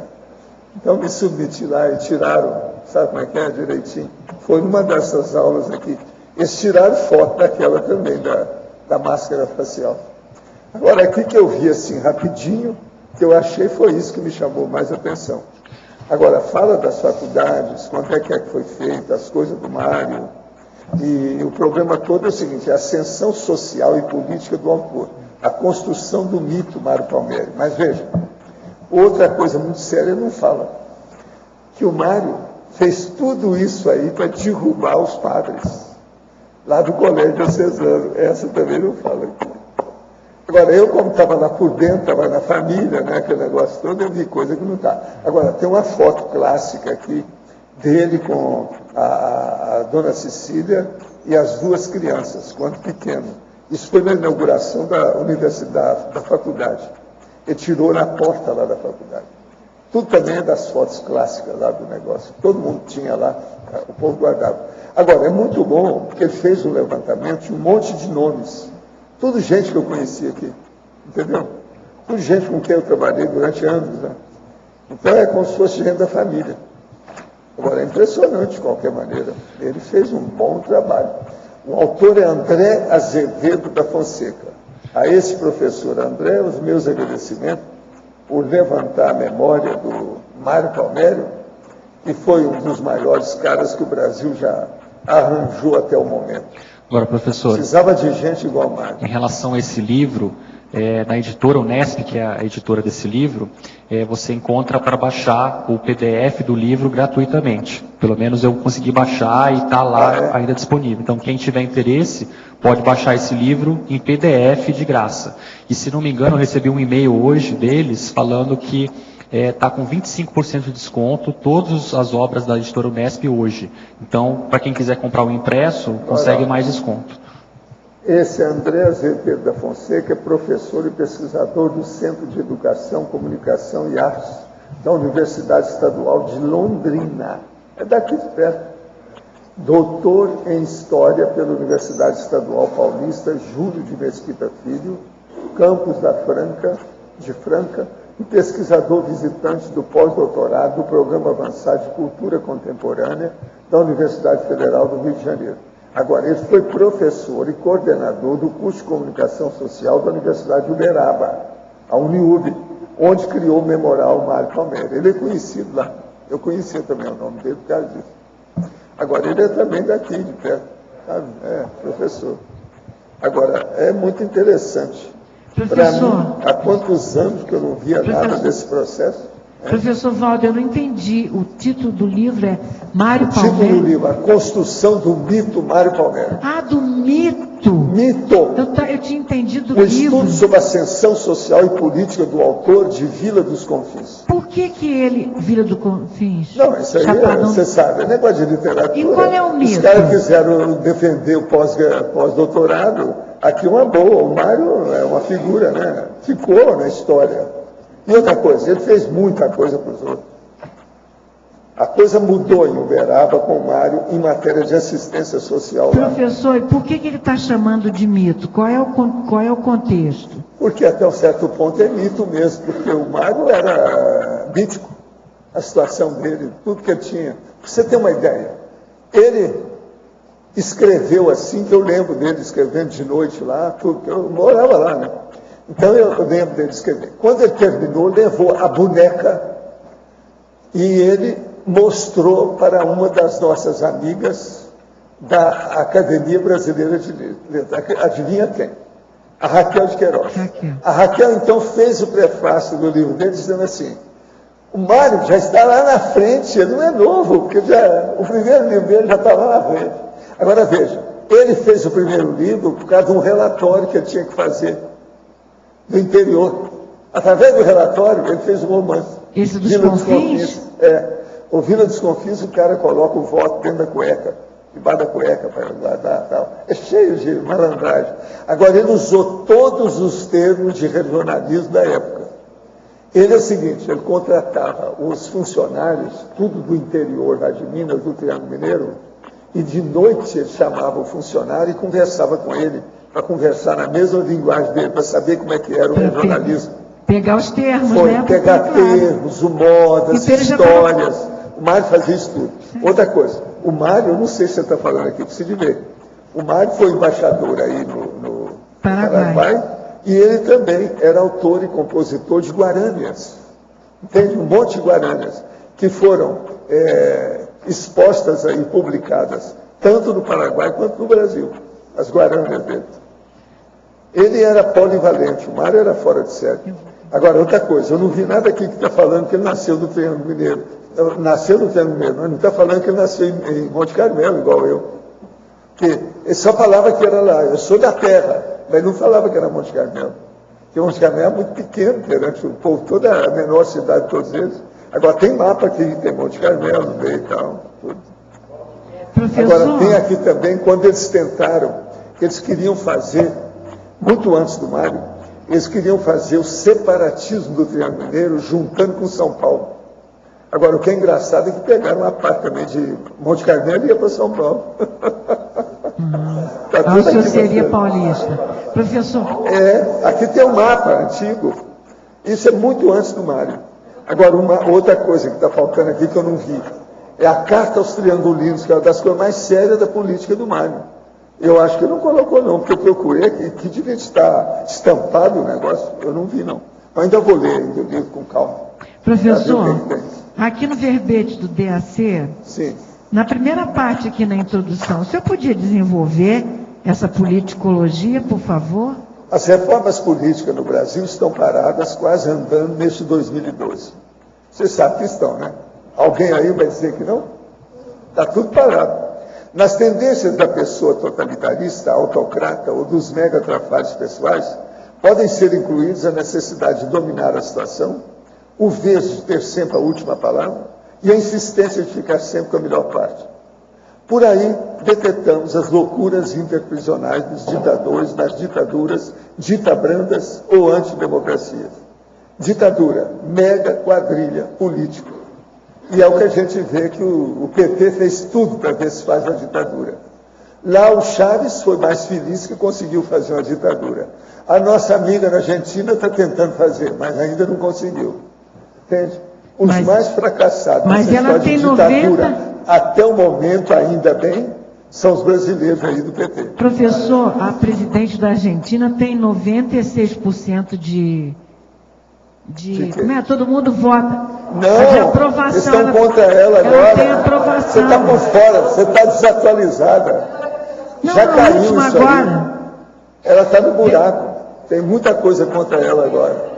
Então, me submeti lá e tiraram, sabe como é que é, direitinho? Foi numa dessas aulas aqui. Eles tiraram foto daquela também, da máscara facial. Agora, aqui que eu vi, assim, rapidinho, que eu achei foi isso que me chamou mais atenção. Agora, fala das faculdades, quanto é que foi feito, as coisas do Mário. E o problema todo é o seguinte, a ascensão social e política do autor, a construção do mito Mário Palmério. Mas veja, outra coisa muito séria não fala, que o Mário fez tudo isso aí para derrubar os padres, lá do Colégio Diocesano. Essa também não fala aqui. Agora, eu, como estava lá por dentro, estava na família, né, aquele negócio todo, eu vi coisa que não está. Agora, tem uma foto clássica aqui, dele com a dona Cecília e as duas crianças, quando pequeno. Isso foi na inauguração da universidade, da faculdade. Ele tirou na porta lá da faculdade. Tudo também é das fotos clássicas lá do negócio. Todo mundo tinha lá, o povo guardava. Agora, é muito bom, porque ele fez um levantamento de um monte de nomes. Tudo gente que eu conheci aqui, entendeu? Tudo gente com quem eu trabalhei durante anos, né? Então é como se fosse gente da família. Agora, é impressionante de qualquer maneira. Ele fez um bom trabalho. O autor é André Azevedo da Fonseca. A esse professor André, os meus agradecimentos por levantar a memória do Mário Palmério, que foi um dos maiores caras que o Brasil já arranjou até o momento. Agora, professor, precisava de gente igual a Mário. Em relação a esse livro, na editora Unesp, que é a editora desse livro, você encontra para baixar o PDF do livro gratuitamente. Pelo menos eu consegui baixar e está lá ainda disponível. Então, quem tiver interesse, pode baixar esse livro em PDF de graça. E, se não me engano, eu recebi um e-mail hoje deles falando que está com 25% de desconto todas as obras da editora Unesp hoje. Então, para quem quiser comprar o impresso, consegue mais desconto. Esse é André Azevedo da Fonseca, é professor e pesquisador do Centro de Educação, Comunicação e Artes da Universidade Estadual de Londrina. É daqui de perto. Doutor em História pela Universidade Estadual Paulista, Júlio de Mesquita Filho, campus de Franca, e pesquisador visitante do pós-doutorado do Programa Avançado de Cultura Contemporânea da Universidade Federal do Rio de Janeiro. Agora, ele foi professor e coordenador do curso de Comunicação Social da Universidade de Uberaba, a Uniub, onde criou o Memorial Mário Palmério. Ele é conhecido lá. Eu conhecia também o nome dele por causa disso. Agora, ele é também daqui, de perto, sabe? Professor. Agora, é muito interessante. Para mim, há quantos anos que eu não via nada desse processo? Professor Valdo, eu não entendi. O título do livro é Mário Palmério? O título do livro, A Construção do Mito Mário Palmério. Ah, do mito! Mito! Eu tinha entendido o livro. Estudo sobre a ascensão social e política do autor de Vila dos Confins. Por que ele, Vila dos Confins? Não, isso aí você sabe, é negócio de literatura. E qual é o mito? Os caras quiseram defender o pós-doutorado, aqui uma boa. O Mário é uma figura, né? Ficou na história. E outra coisa, ele fez muita coisa para os outros. A coisa mudou em Uberaba com o Mário em matéria de assistência social lá. Professor, e por que ele está chamando de mito? Qual é o contexto? Porque até um certo ponto é mito mesmo, porque o Mário era mítico, a situação dele, tudo que ele tinha. Pra você ter uma ideia, ele escreveu assim, que eu lembro dele escrevendo de noite lá, tudo, que eu morava lá, né? Então eu lembro dele escrever. Quando ele terminou, levou a boneca e ele mostrou para uma das nossas amigas da Academia Brasileira de Letras. Adivinha quem? A Raquel de Queiroz. A Raquel, então, fez o prefácio do livro dele dizendo assim: o Mário já está lá na frente, ele não é novo, porque o primeiro livro dele já está lá na frente. Agora veja, ele fez o primeiro livro por causa de um relatório que ele tinha que fazer do interior. Através do relatório, ele fez um romance. Esse dos Confins? O Vila dos Confins, o cara coloca o voto dentro da cueca, debaixo da cueca para guardar e tal. É cheio de malandragem. Agora, ele usou todos os termos de regionalismo da época. Ele é o seguinte, ele contratava os funcionários, tudo do interior, lá de Minas, do Triângulo Mineiro, e de noite ele chamava o funcionário e conversava com ele, para conversar na mesma linguagem dele, para saber como é que era o regionalismo. Pegar os termos, Foi né? pegar termos, o modo, as histórias. O Mário fazia isso tudo. Outra coisa, o Mário, eu não sei se você está falando aqui, precisa de ver. O Mário foi embaixador aí no Paraguai, e ele também era autor e compositor de guarânias. Entende? Um monte de guarânias que foram expostas aí, publicadas, tanto no Paraguai quanto no Brasil, as guarânias dele. Ele era polivalente, o Mário era fora de série. Agora, outra coisa, eu não vi nada aqui que está falando que ele nasceu no Triângulo Mineiro. Nasceu no Triângulo Mineiro, mas não está falando que ele nasceu em Monte Carmelo, igual eu. Porque ele só falava que era lá, eu sou da terra, mas não falava que era Monte Carmelo. Porque Monte Carmelo é muito pequeno perante o povo, toda a menor cidade de todos eles. Agora, tem mapa aqui, tem Monte Carmelo no meio e tal. Tudo. Agora, tem aqui também, quando eles tentaram, eles queriam fazer, muito antes do Mário, eles queriam fazer o separatismo do Triângulo Mineiro juntando com São Paulo. Agora, o que é engraçado é que pegaram uma parte também de Monte Carmelo e ia para São Paulo. A assessoria paulista. Professor. Aqui tem um mapa antigo. Isso é muito antes do Mário. Agora, uma outra coisa que está faltando aqui que eu não vi, é a Carta aos Triangulinos, que é uma das coisas mais sérias da política do Mário. Eu acho que ele não colocou não, porque eu procurei que devia estar estampado o negócio, eu não vi não. Mas ainda vou ler ainda o livro com calma. Professor, aqui no verbete do DAC, sim, na primeira parte aqui na introdução, o senhor podia desenvolver essa politicologia, por favor? As reformas políticas no Brasil estão paradas, quase andando neste 2012. Você sabe que estão, né? Alguém aí vai dizer que não? Está tudo parado. Nas tendências da pessoa totalitarista, autocrata ou dos mega-trafalhos pessoais, podem ser incluídos a necessidade de dominar a situação, o desejo de ter sempre a última palavra e a insistência de ficar sempre com a melhor parte. Por aí, detectamos as loucuras interprisionais dos ditadores nas ditaduras ditabrandas ou antidemocracias. Ditadura, mega quadrilha político. E é o que a gente vê que o PT fez tudo para ver se faz uma ditadura. Lá o Chaves foi mais feliz que conseguiu fazer uma ditadura. A nossa amiga na Argentina está tentando fazer, mas ainda não conseguiu. Entende? Os mais fracassados nessa história de ditadura, até o momento, ainda bem, são os brasileiros aí do PT. Professor, a presidente da Argentina tem 96% de como é? Todo mundo vota. Não, de aprovação. Estão contra ela agora. Ela tem aprovação. Você está por fora, você está desatualizada. Não, já caiu isso agora. Aí. Ela está no buraco. Tem muita coisa contra ela agora.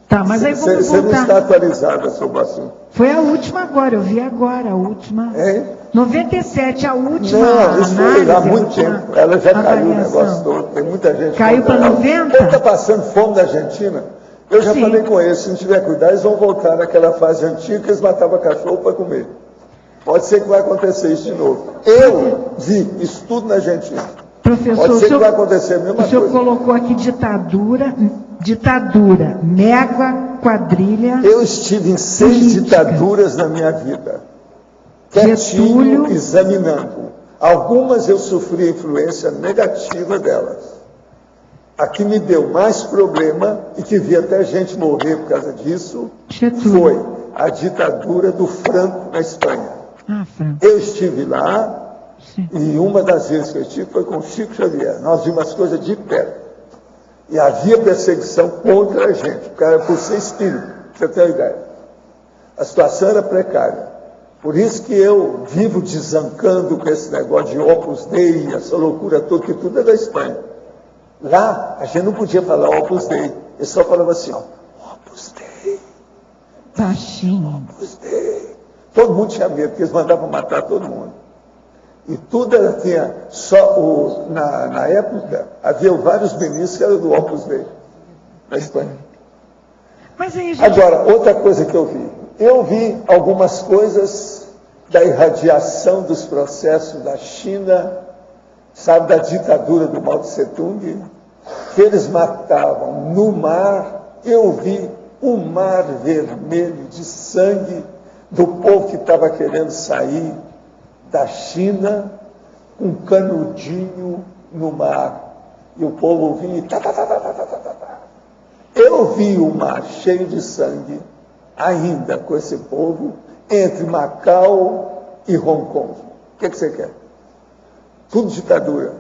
Tá, mas aí vamos voltar. Você não está atualizada sobre o assunto. Foi a última agora, eu vi agora, a última. 97, a última. Não, isso foi há muito tempo. Ela já caiu o negócio todo. Tem muita gente. Caiu para 90? Ele está passando fome na Argentina. Eu já falei com eles, se não tiver cuidado, eles vão voltar naquela fase antiga que eles matavam cachorro para comer. Pode ser que vai acontecer isso de novo. Eu vi isso tudo na Argentina. Professor, pode ser que vai acontecer a mesma coisa. O senhor colocou aqui ditadura, ditadura, mega quadrilha. Eu estive em 6 política. ditaduras na minha vida, quietinho, Getúlio. examinando. Algumas eu sofri a influência negativa delas. A que me deu mais problema e que vi até gente morrer por causa disso Getúlio. foi a ditadura do Franco na Espanha. Franco. Eu estive lá, Sim. e uma das vezes que eu estive foi com o Chico Xavier. Nós vimos as coisas de perto. E havia perseguição contra a gente, o cara por ser espírito, pra você ter uma ideia. A situação era precária. Por isso que eu vivo desancando com esse negócio de Opus Dei, essa loucura toda, que tudo é da Espanha. Lá, a gente não podia falar Opus Dei. Ele só falava assim, ó, Opus Dei. Baixinho. Opus Dei. Todo mundo tinha medo, porque eles mandavam matar todo mundo. E tudo era, tinha só, na época, havia vários ministros que eram do Opus Dei, na Espanha. Mas aí, gente... Agora, outra coisa que eu vi algumas coisas da irradiação dos processos da China, sabe, da ditadura do Mao Tse Tung, que eles matavam no mar. Eu vi um mar vermelho de sangue do povo que estava querendo sair da China, um canudinho no mar. E o povo vinha e Eu vi o mar cheio de sangue, ainda com esse povo, entre Macau e Hong Kong. O que você quer? Tudo ditadura.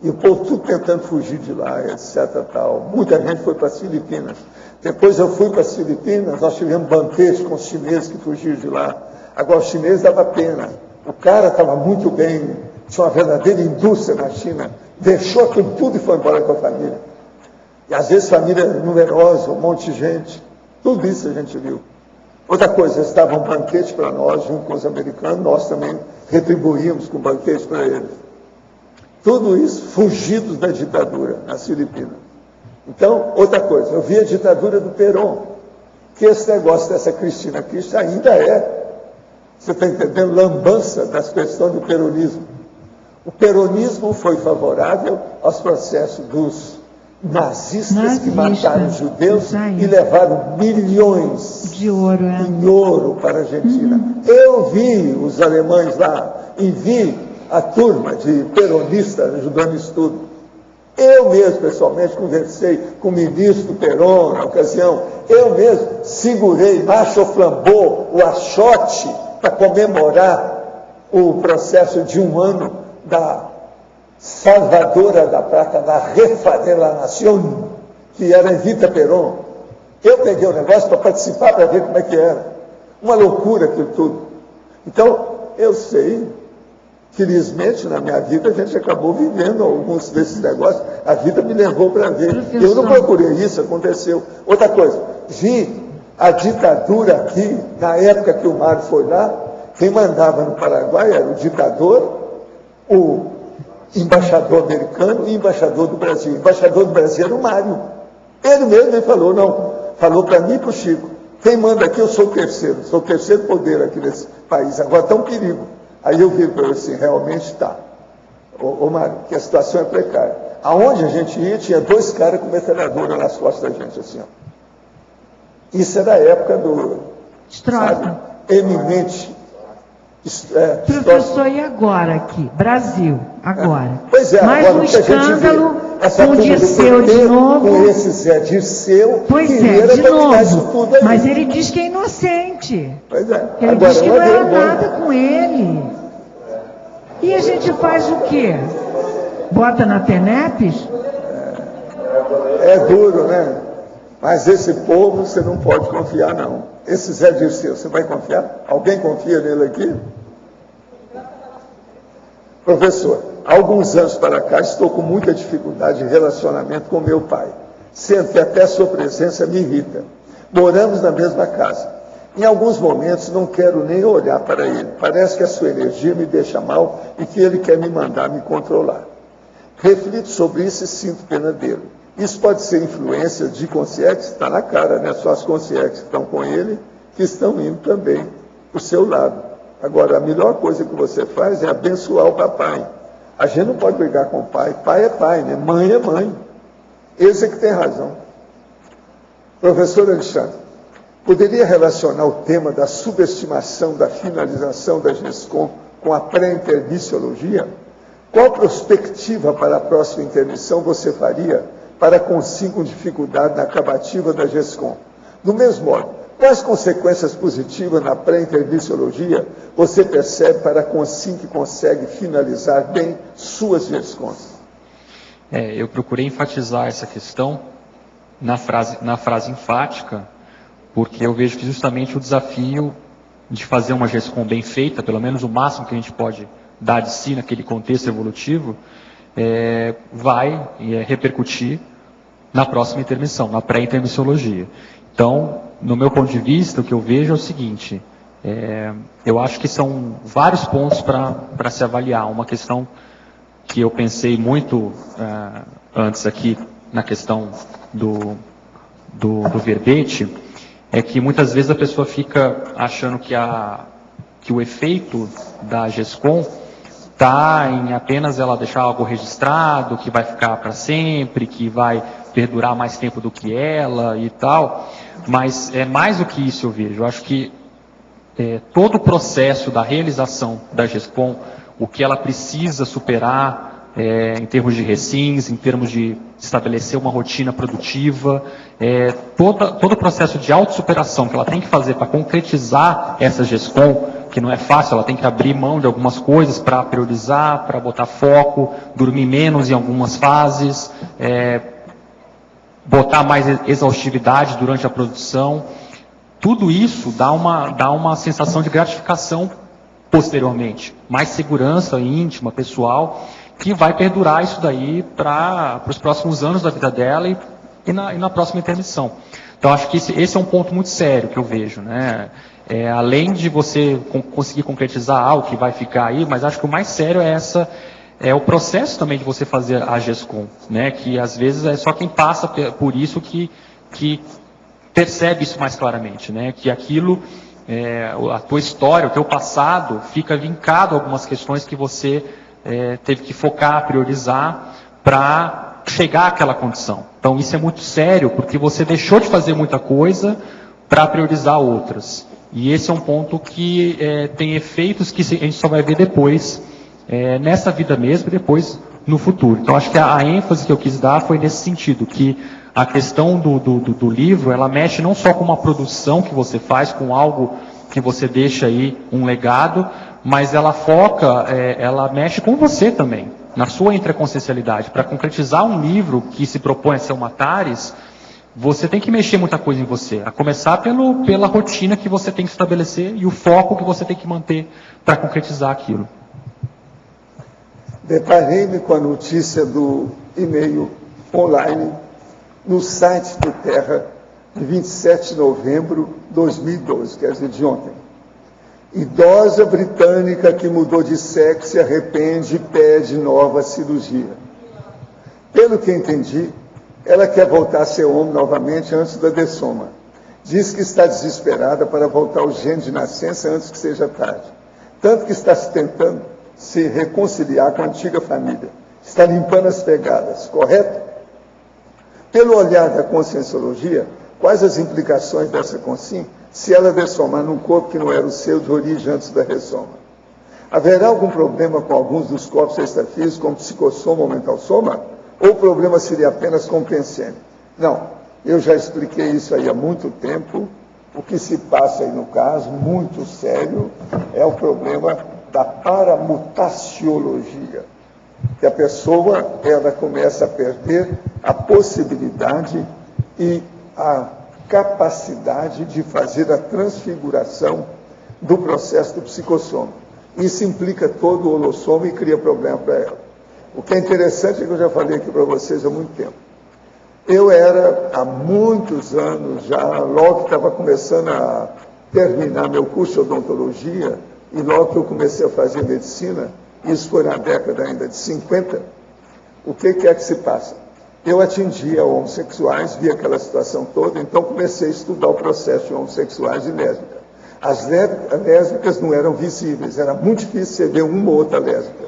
E o povo tudo tentando fugir de lá, etc. Tal. Muita gente foi para as Filipinas. Depois eu fui para as Filipinas, nós tivemos banquete com os chineses que fugiram de lá. Agora, os chineses dava pena. O cara estava muito bem, tinha uma verdadeira indústria na China, deixou aquilo tudo e foi embora com a família. E às vezes família numerosa, um monte de gente. Tudo isso a gente viu. Outra coisa, eles davam banquete para nós, junto com os americanos, nós também retribuímos com banquete para eles. Tudo isso fugidos da ditadura nas Filipinas. Então, outra coisa, eu vi a ditadura do Perón, que esse negócio dessa Cristina Kirchner ainda é, você está entendendo, lambança das questões do peronismo. O peronismo foi favorável aos processos dos nazistas que mataram os judeus e levaram milhões de ouro, em ouro para a Argentina. Eu vi os alemães lá e vi a turma de peronistas ajudando isso tudo. Eu mesmo, pessoalmente, conversei com o ministro Perón na ocasião. Eu mesmo segurei macho flambô, o achote, para comemorar o processo de 1 ano da salvadora da plata, da Jefa de la Nación, que era Evita Perón. Eu peguei o negócio para participar, para ver como é que era. Uma loucura aquilo tudo. Então, eu sei, felizmente, na minha vida, a gente acabou vivendo alguns desses negócios. A vida me levou para ver. Professor. Eu não procurei isso, aconteceu. Outra coisa, vi a ditadura aqui, na época que o Mário foi lá, quem mandava no Paraguai era o ditador, o embaixador americano e o embaixador do Brasil. O embaixador do Brasil era o Mário. Ele mesmo me falou, não, falou para mim e para o Chico, quem manda aqui, eu sou o terceiro poder aqui nesse país, agora está um perigo. Aí eu vi para ele assim, realmente está. Ô Mário, que a situação é precária. Aonde a gente ia, tinha 2 caras com metralhadora nas costas da gente, assim, ó. Isso era a época do, sabe, eminente. Professor, e agora aqui? Brasil, agora. Pois é, mais agora, um escândalo com o Dirceu de novo. Com esse Zé Dirceu, pois que de novo. Tudo aí. Mas ele diz que é inocente. Pois é. Ele agora, diz que não era nada com ele. E a gente faz o quê? Bota na Tenepes? É duro, né? Mas esse povo você não pode confiar, não. Esse Zé Dirceu, você vai confiar? Alguém confia nele aqui? Professor, há alguns anos para cá estou com muita dificuldade de relacionamento com meu pai. Sendo que até sua presença me irrita. Moramos na mesma casa. Em alguns momentos não quero nem olhar para ele. Parece que a sua energia me deixa mal e que ele quer me mandar me controlar. Reflito sobre isso e sinto pena dele. Isso pode ser influência de consciências, está na cara, né? Só as consciências que estão com ele, que estão indo também para o seu lado. Agora, a melhor coisa que você faz é abençoar o papai. A gente não pode brigar com o pai. Pai é pai, né? Mãe é mãe. Esse é que tem razão. Professor Alexandre, poderia relacionar o tema da subestimação da finalização da GESCOM com a pré-intermissiologia? Qual perspectiva para a próxima intermissão você faria para a CONSIM com dificuldade na acabativa da GESCOM? Do mesmo modo, quais consequências positivas na pré-intermissiologia você percebe para a CONSIM que consegue finalizar bem suas GESCOMs? Eu procurei enfatizar essa questão na frase enfática, porque eu vejo que justamente o desafio de fazer uma GESCOM bem feita, pelo menos o máximo que a gente pode dar de si naquele contexto evolutivo, vai repercutir na próxima intermissão, na pré-intermissiologia. Então, no meu ponto de vista, o que eu vejo é o seguinte, eu acho que são vários pontos para se avaliar. Uma questão que eu pensei muito antes aqui, na questão do verbete, é que muitas vezes a pessoa fica achando que o efeito da GESCOM está em apenas ela deixar algo registrado, que vai ficar para sempre, que vai perdurar mais tempo do que ela e tal, mas é mais do que isso eu vejo. Eu acho que todo o processo da realização da GESCOM, o que ela precisa superar em termos de recins, em termos de estabelecer uma rotina produtiva, todo o processo de autossuperação que ela tem que fazer para concretizar essa GESCOM, que não é fácil, ela tem que abrir mão de algumas coisas para priorizar, para botar foco, dormir menos em algumas fases, botar mais exaustividade durante a produção. Tudo isso dá uma sensação de gratificação posteriormente, mais segurança íntima, pessoal, que vai perdurar isso daí para os próximos anos da vida dela e na próxima intermissão. Então, acho que esse é um ponto muito sério que eu vejo, né? Além de você conseguir concretizar algo que vai ficar aí, mas acho que o mais sério é o processo também de você fazer a GESCOM, né? Que às vezes é só quem passa por isso que percebe isso mais claramente, né? Que aquilo, a tua história, o teu passado, fica vincado a algumas questões que você teve que focar, priorizar para chegar àquela condição. Então isso é muito sério, porque você deixou de fazer muita coisa para priorizar outras. E esse é um ponto que tem efeitos que a gente só vai ver depois, nessa vida mesmo e depois no futuro. Então acho que a ênfase que eu quis dar foi nesse sentido, que a questão do livro, ela mexe não só com uma produção que você faz, com algo que você deixa aí, um legado, mas ela ela mexe com você também, na sua intraconsciencialidade. Para concretizar um livro que se propõe a ser uma TARES, você tem que mexer muita coisa em você, a começar pela rotina que você tem que estabelecer e o foco que você tem que manter para concretizar aquilo. Deparei-me com a notícia do e-mail online no site do Terra, de 27 de novembro de 2012, quer dizer, de ontem. Idosa britânica que mudou de sexo se arrepende e pede nova cirurgia. Pelo que entendi, ela quer voltar a ser homem novamente antes da dessoma. Diz que está desesperada para voltar ao gene de nascença antes que seja tarde. Tanto que está se tentando se reconciliar com a antiga família. Está limpando as pegadas, correto? Pelo olhar da conscienciologia, quais as implicações dessa CONSIM se ela dessomar num corpo que não era o seu de origem antes da ressoma? Haverá algum problema com alguns dos corpos extrafísicos, como psicossoma ou mentalsoma? Ou o problema seria apenas com o pensene? Não, eu já expliquei isso aí há muito tempo. O que se passa aí no caso, muito sério, é o problema da paramutaciologia. Que a pessoa, ela começa a perder a possibilidade e a capacidade de fazer a transfiguração do processo do psicossoma. Isso implica todo o holossoma e cria problema para ela. O que é interessante é que eu já falei aqui para vocês há muito tempo. Eu era, há muitos anos já, logo que estava começando a terminar meu curso de odontologia, e logo que eu comecei a fazer medicina, isso foi na década ainda de 50, o que é que se passa? Eu atendia homossexuais, via aquela situação toda, então comecei a estudar o processo de homossexuais e lésbicas. As lésbicas não eram visíveis, era muito difícil você ver uma ou outra lésbica.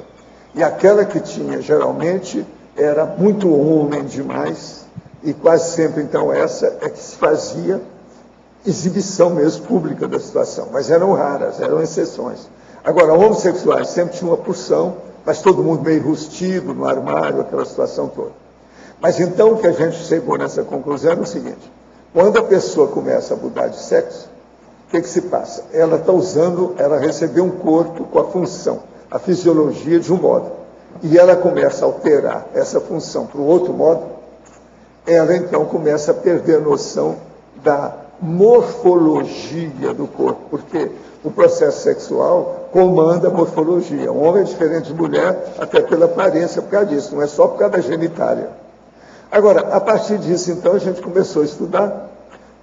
E aquela que tinha, geralmente, era muito homem demais, E quase sempre, então, essa é que se fazia exibição mesmo pública da situação, mas eram raras, eram exceções. Agora, homossexuais sempre tinha uma porção, mas todo mundo meio rustido, no armário, aquela situação toda. Mas então o que a gente chegou nessa conclusão é o seguinte: quando a pessoa começa a mudar de sexo, o que se passa? Ela está usando, ela recebeu um corpo com a função, a fisiologia de um modo, e ela começa a alterar essa função para o outro modo, ela então começa a perder a noção da morfologia do corpo, porque o processo sexual comanda a morfologia. Um homem é diferente de mulher, até pela aparência, por causa disso, não é só por causa da genitália. Agora, a partir disso, então, a gente começou a estudar,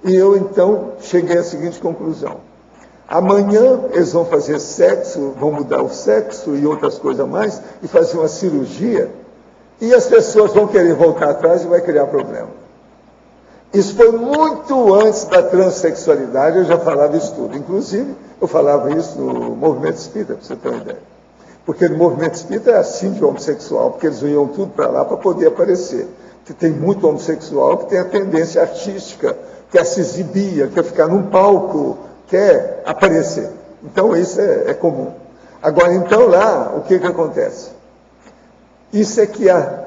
e eu, então, cheguei à seguinte conclusão: amanhã eles vão fazer sexo, vão mudar o sexo e outras coisas mais, e fazer uma cirurgia, e as pessoas vão querer voltar atrás e vai criar problema. Isso foi muito antes da transexualidade, eu já falava isso tudo. Inclusive, eu falava isso no movimento espírita, para você ter uma ideia. Porque no movimento espírita é assim de homossexual, porque eles iam tudo para lá para poder aparecer. Que tem muito homossexual que tem a tendência artística, quer se exibir, quer ficar num palco, quer aparecer. Então, isso é comum. Agora, então, lá, o que acontece? Isso é que a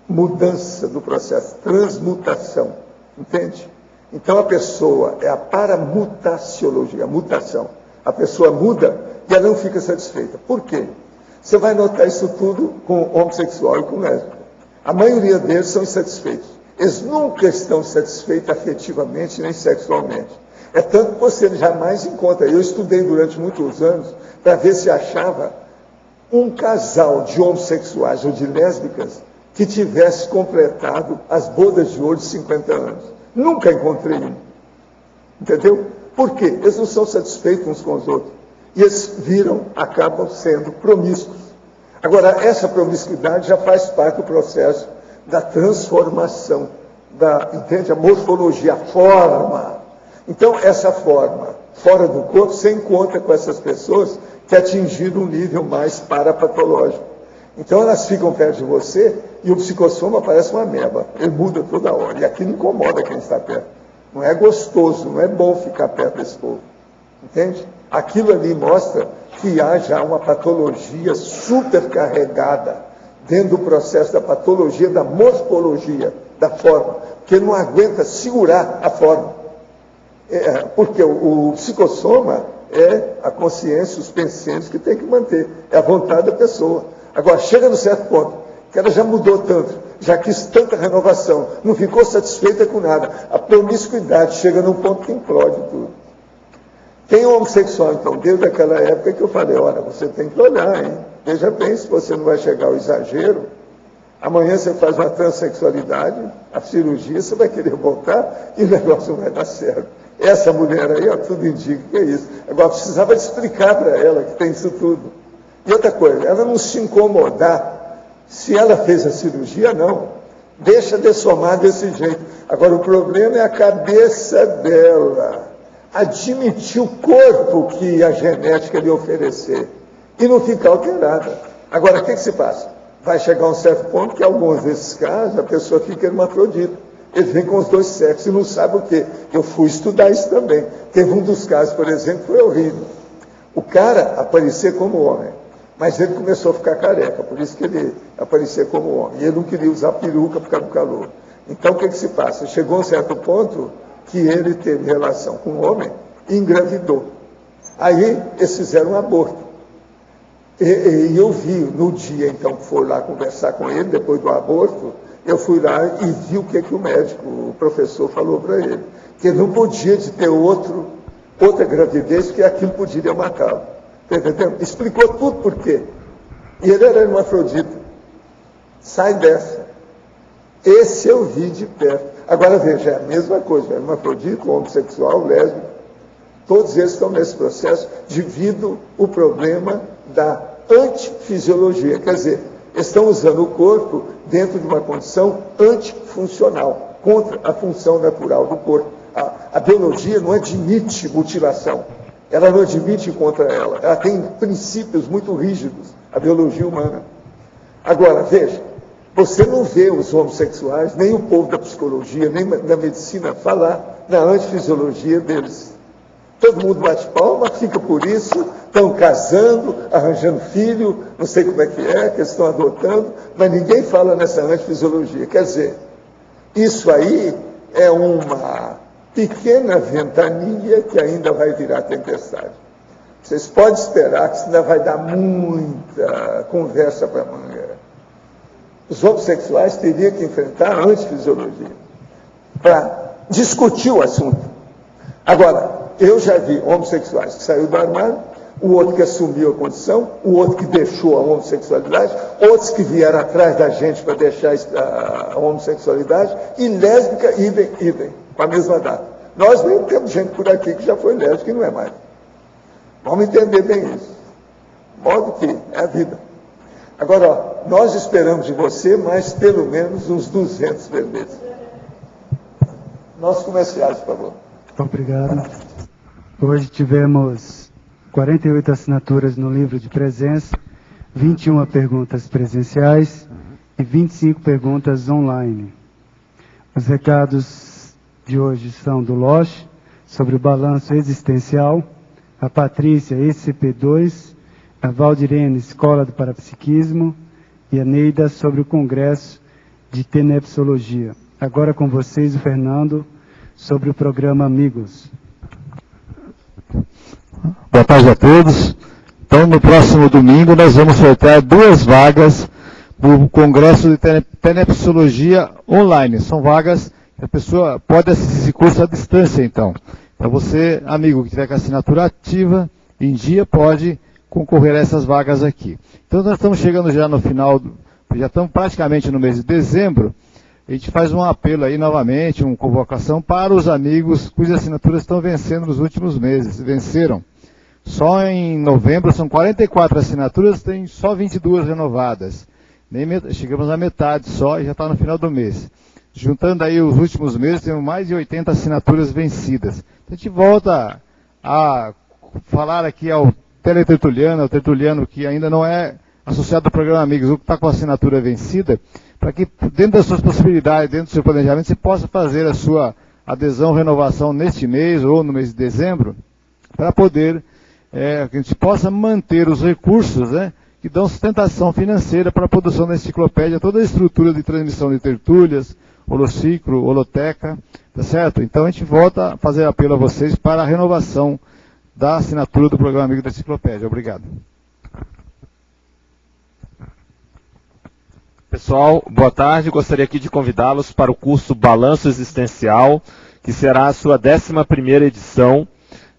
mudança do processo, transmutação, entende? Então a pessoa é a paramutaciologia, a mutação. A pessoa muda e ela não fica satisfeita. Por quê? Você vai notar isso tudo com homossexual e com lésbico. A maioria deles são insatisfeitos. Eles nunca estão satisfeitos afetivamente nem sexualmente. É tanto que você jamais encontra. Eu estudei durante muitos anos para ver se achava um casal de homossexuais ou de lésbicas que tivesse completado as bodas de ouro de 50 anos. Nunca encontrei um. Entendeu? Por quê? Eles não são satisfeitos uns com os outros. E eles acabam sendo promíscuos. Agora, essa promiscuidade já faz parte do processo da transformação, entende? A morfologia, a forma. Então, essa forma, fora do corpo, você encontra com essas pessoas que atingiram um nível mais parapatológico. Então elas ficam perto de você e o psicossoma parece uma ameba. Ele muda toda hora. E aquilo incomoda quem está perto. Não é gostoso, não é bom ficar perto desse povo. Entende? Aquilo ali mostra que há já uma patologia supercarregada dentro do processo da patologia, da morfologia, da forma. Que ele não aguenta segurar a forma. Porque o psicossoma é a consciência, os pensamentos que tem que manter. É a vontade da pessoa. Agora, chega no certo ponto, que ela já mudou tanto, já quis tanta renovação, não ficou satisfeita com nada. A promiscuidade chega num ponto que implode tudo. Tem um homossexual, então, desde aquela época que eu falei, olha, você tem que olhar, hein? Veja bem se você não vai chegar ao exagero. Amanhã você faz uma transexualidade, a cirurgia, você vai querer voltar e o negócio não vai dar certo. Essa mulher aí, ó, tudo indica que é isso. Agora, precisava explicar para ela que tem isso tudo. E outra coisa, ela não se incomodar se ela fez a cirurgia, não. Deixa dessomar desse jeito. Agora, o problema é a cabeça dela. Admitir o corpo que a genética lhe oferecer. E não ficar alterada. Agora, o que se passa? Vai chegar um certo ponto que, em alguns desses casos, a pessoa fica hermafrodita. Ele vem com os dois sexos e não sabe o quê. Eu fui estudar isso também. Teve um dos casos, por exemplo, que foi horrível. O cara aparecer como homem. Mas ele começou a ficar careca, por isso que ele aparecia como homem. E ele não queria usar peruca por causa do calor. Então, o que se passa? Chegou a um certo ponto que ele teve relação com um homem e engravidou. Aí, eles fizeram um aborto. E eu vi, no dia, então, que foi lá conversar com ele, depois do aborto, eu fui lá e vi o que o médico, o professor, falou para ele. Que ele não podia de ter outra gravidez, porque aquilo poderia matá-lo. Está entendendo? Explicou tudo por quê. E ele era hermafrodita. Sai dessa. Esse eu vi de perto. Agora veja, é a mesma coisa. Hermafrodita, homossexual, lésbico. Todos eles estão nesse processo devido ao problema da antifisiologia. Quer dizer, estão usando o corpo dentro de uma condição antifuncional, contra a função natural do corpo. A biologia não admite mutilação. Ela não admite contra ela. Ela tem princípios muito rígidos, a biologia humana. Agora, veja, Você não vê os homossexuais, nem o povo da psicologia, nem da medicina falar na antifisiologia deles. Todo mundo bate palma, fica por isso, estão casando, arranjando filho, não sei como é que eles estão adotando, mas ninguém fala nessa antifisiologia. Quer dizer, isso aí é uma pequena ventania que ainda vai virar tempestade. Vocês podem esperar que isso ainda vai dar muita conversa para a manga. Os homossexuais teriam que enfrentar a antifisiologia para discutir o assunto. Agora, eu já vi homossexuais que saíram do armário, o outro que assumiu a condição, o outro que deixou a homossexualidade, outros que vieram atrás da gente para deixar a homossexualidade, e lésbica, idem, com a mesma data. Nós mesmo temos gente por aqui que já foi lésbica e não é mais. Vamos entender bem isso. Modo que é a vida. Agora, ó, nós esperamos de você mais pelo menos uns 200 verbetes. Nossos comerciais, por favor. Obrigado. Hoje tivemos 48 assinaturas no livro de presença, 21 perguntas presenciais e 25 perguntas online. Os recados de hoje são do Loche, sobre o balanço existencial, a Patrícia, ECP2, a Valdirene, Escola do Parapsiquismo, e a Neida, sobre o Congresso de Tenepsologia. Agora com vocês o Fernando, sobre o programa Amigos. Boa tarde a todos. Então, no próximo domingo, nós vamos sortear 2 vagas para o Congresso de Tenepsologia online. São vagas que a pessoa pode assistir esse curso à distância, então. Então, você, amigo, que tiver com a assinatura ativa, em dia, pode concorrer a essas vagas aqui. Então, nós estamos chegando já no final, já estamos praticamente no mês de dezembro. A gente faz um apelo aí novamente, uma convocação para os amigos cujas assinaturas estão vencendo nos últimos meses. Venceram. Só em novembro são 44 assinaturas, tem só 22 renovadas. Chegamos à metade só e já está no final do mês. Juntando aí os últimos meses, temos mais de 80 assinaturas vencidas. Então, a gente volta a falar aqui ao teletertuliano, ao tertuliano que ainda não é associado ao programa Amigos, ou que está com a assinatura vencida, para que dentro das suas possibilidades, dentro do seu planejamento, você possa fazer a sua adesão, renovação neste mês ou no mês de dezembro, para poder que a gente possa manter os recursos, né, que dão sustentação financeira para a produção da enciclopédia, toda a estrutura de transmissão de tertúlias, holociclo, holoteca, tá certo? Então a gente volta a fazer apelo a vocês para a renovação da assinatura do programa Amigo da Enciclopédia. Obrigado. Pessoal, boa tarde. Gostaria aqui de convidá-los para o curso Balanço Existencial, que será a sua 11ª edição,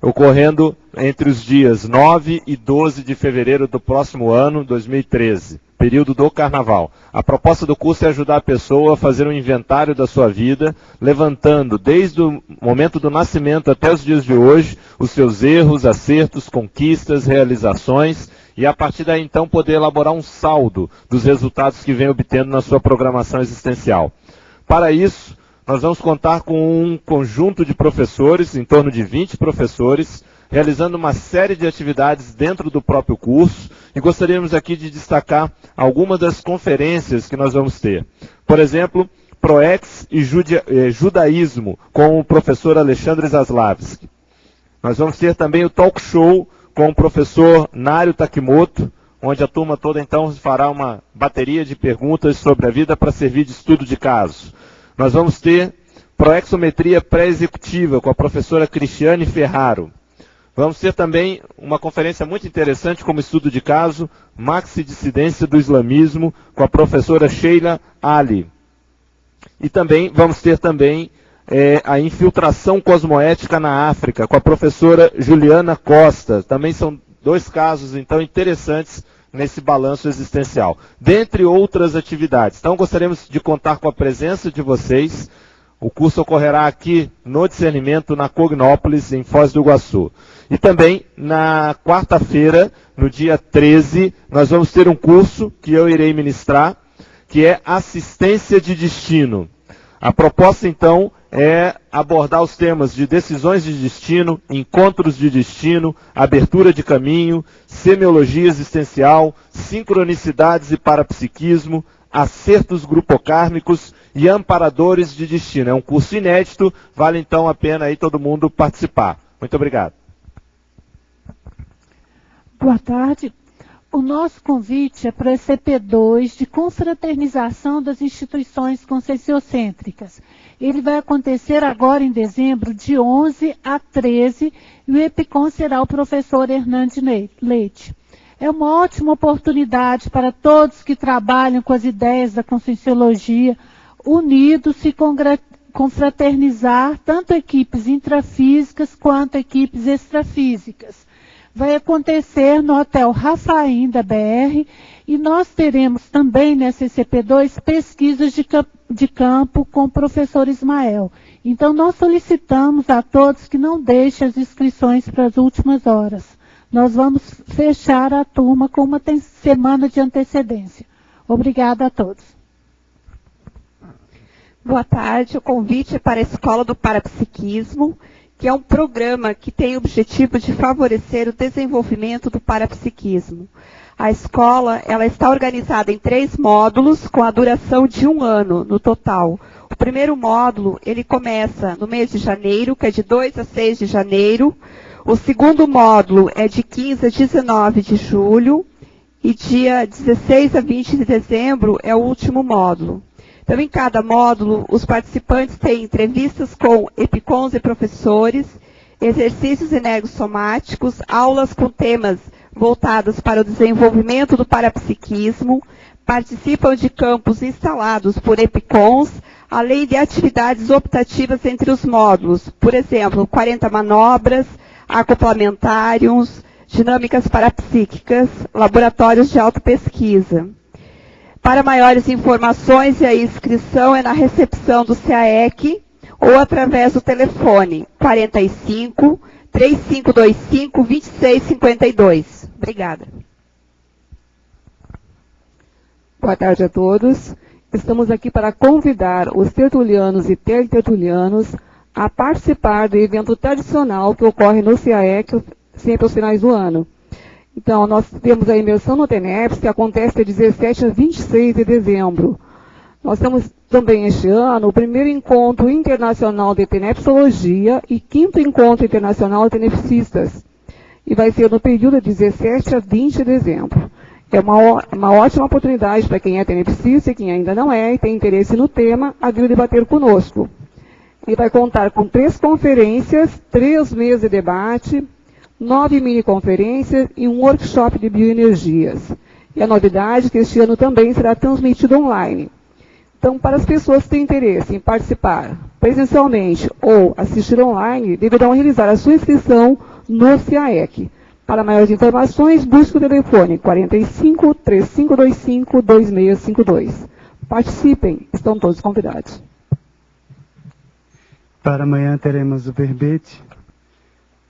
ocorrendo entre os dias 9 e 12 de fevereiro do próximo ano, 2013, período do Carnaval. A proposta do curso é ajudar a pessoa a fazer um inventário da sua vida, levantando desde o momento do nascimento até os dias de hoje, os seus erros, acertos, conquistas, realizações, e a partir daí então poder elaborar um saldo dos resultados que vem obtendo na sua programação existencial. Para isso, nós vamos contar com um conjunto de professores, em torno de 20 professores, realizando uma série de atividades dentro do próprio curso, e gostaríamos aqui de destacar algumas das conferências que nós vamos ter. Por exemplo, Proex e Judaísmo, com o professor Alexandre Zaslavski. Nós vamos ter também o talk show com o professor Nário Takimoto, onde a turma toda então fará uma bateria de perguntas sobre a vida para servir de estudo de caso. Nós vamos ter Proexometria Pré-Executiva com a professora Cristiane Ferraro. Vamos ter também uma conferência muito interessante como estudo de caso, Maxi-Dissidência do Islamismo, com a professora Sheila Ali. E também vamos ter também a infiltração cosmoética na África, com a professora Juliana Costa. Também são 2 casos, então, interessantes nesse balanço existencial. Dentre outras atividades. Então, gostaríamos de contar com a presença de vocês. O curso ocorrerá aqui no Discernimento, na Cognópolis, em Foz do Iguaçu. E também, na quarta-feira, no dia 13, nós vamos ter um curso que eu irei ministrar, que é Assistência de Destino. A proposta, então, é abordar os temas de decisões de destino, encontros de destino, abertura de caminho, semiologia existencial, sincronicidades e parapsiquismo, Acertos Grupocármicos e Amparadores de Destino. É um curso inédito, vale então a pena aí todo mundo participar. Muito obrigado. Boa tarde. O nosso convite é para o ECP2 de confraternização das instituições conscienciocêntricas. Ele vai acontecer agora em dezembro, de 11 a 13, e o EPICON será o professor Hernandes Leite. É uma ótima oportunidade para todos que trabalham com as ideias da Conscienciologia, unidos se confraternizar, tanto equipes intrafísicas quanto equipes extrafísicas. Vai acontecer no Hotel Rafaim da BR e nós teremos também nessa CCP2 pesquisas de campo com o professor Ismael. Então nós solicitamos a todos que não deixem as inscrições para as últimas horas. Nós vamos fechar a turma com uma semana de antecedência. Obrigada a todos. Boa tarde, o convite é para a Escola do Parapsiquismo, que é um programa que tem o objetivo de favorecer o desenvolvimento do parapsiquismo. A escola ela está organizada em 3 módulos, com a duração de 1 ano no total. O primeiro módulo ele começa no mês de janeiro, que é de 2 a 6 de janeiro. O segundo módulo é de 15 a 19 de julho. E dia 16 a 20 de dezembro é o último módulo. Então, em cada módulo, os participantes têm entrevistas com EPICONs e professores, exercícios energossomáticos, aulas com temas voltados para o desenvolvimento do parapsiquismo, participam de campos instalados por EPICONs, além de atividades optativas entre os módulos, por exemplo, 40 manobras, acoplamentários, dinâmicas parapsíquicas, laboratórios de autopesquisa. Para maiores informações, a inscrição é na recepção do CAEC ou através do telefone 45 3525 2652. Obrigada. Boa tarde a todos. Estamos aqui para convidar os tertulianos e tertulianos a participar do evento tradicional que ocorre no CAEC sempre aos finais do ano. Então, nós temos a imersão no TENEPS, que acontece de 17 a 26 de dezembro. Nós temos também este ano o primeiro encontro internacional de tenepsologia e 5º encontro internacional de tenepsistas. E vai ser no período de 17 a 20 de dezembro. É uma ótima oportunidade para quem é tenepsista e quem ainda não é e tem interesse no tema, a vir debater conosco. Ele vai contar com 3 conferências, 3 meses de debate, 9 mini-conferências e um workshop de bioenergias. E a novidade é que este ano também será transmitido online. Então, para as pessoas que têm interesse em participar presencialmente ou assistir online, deverão realizar a sua inscrição no CAEC. Para maiores informações, busque o telefone 45 3525 2652. Participem, estão todos convidados. Para amanhã teremos o verbete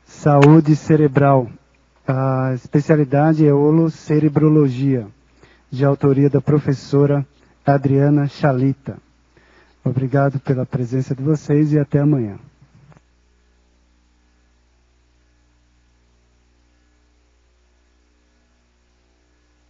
Saúde Cerebral. A especialidade é holocerebrologia, de autoria da professora Adriana Chalita. Obrigado pela presença de vocês e até amanhã.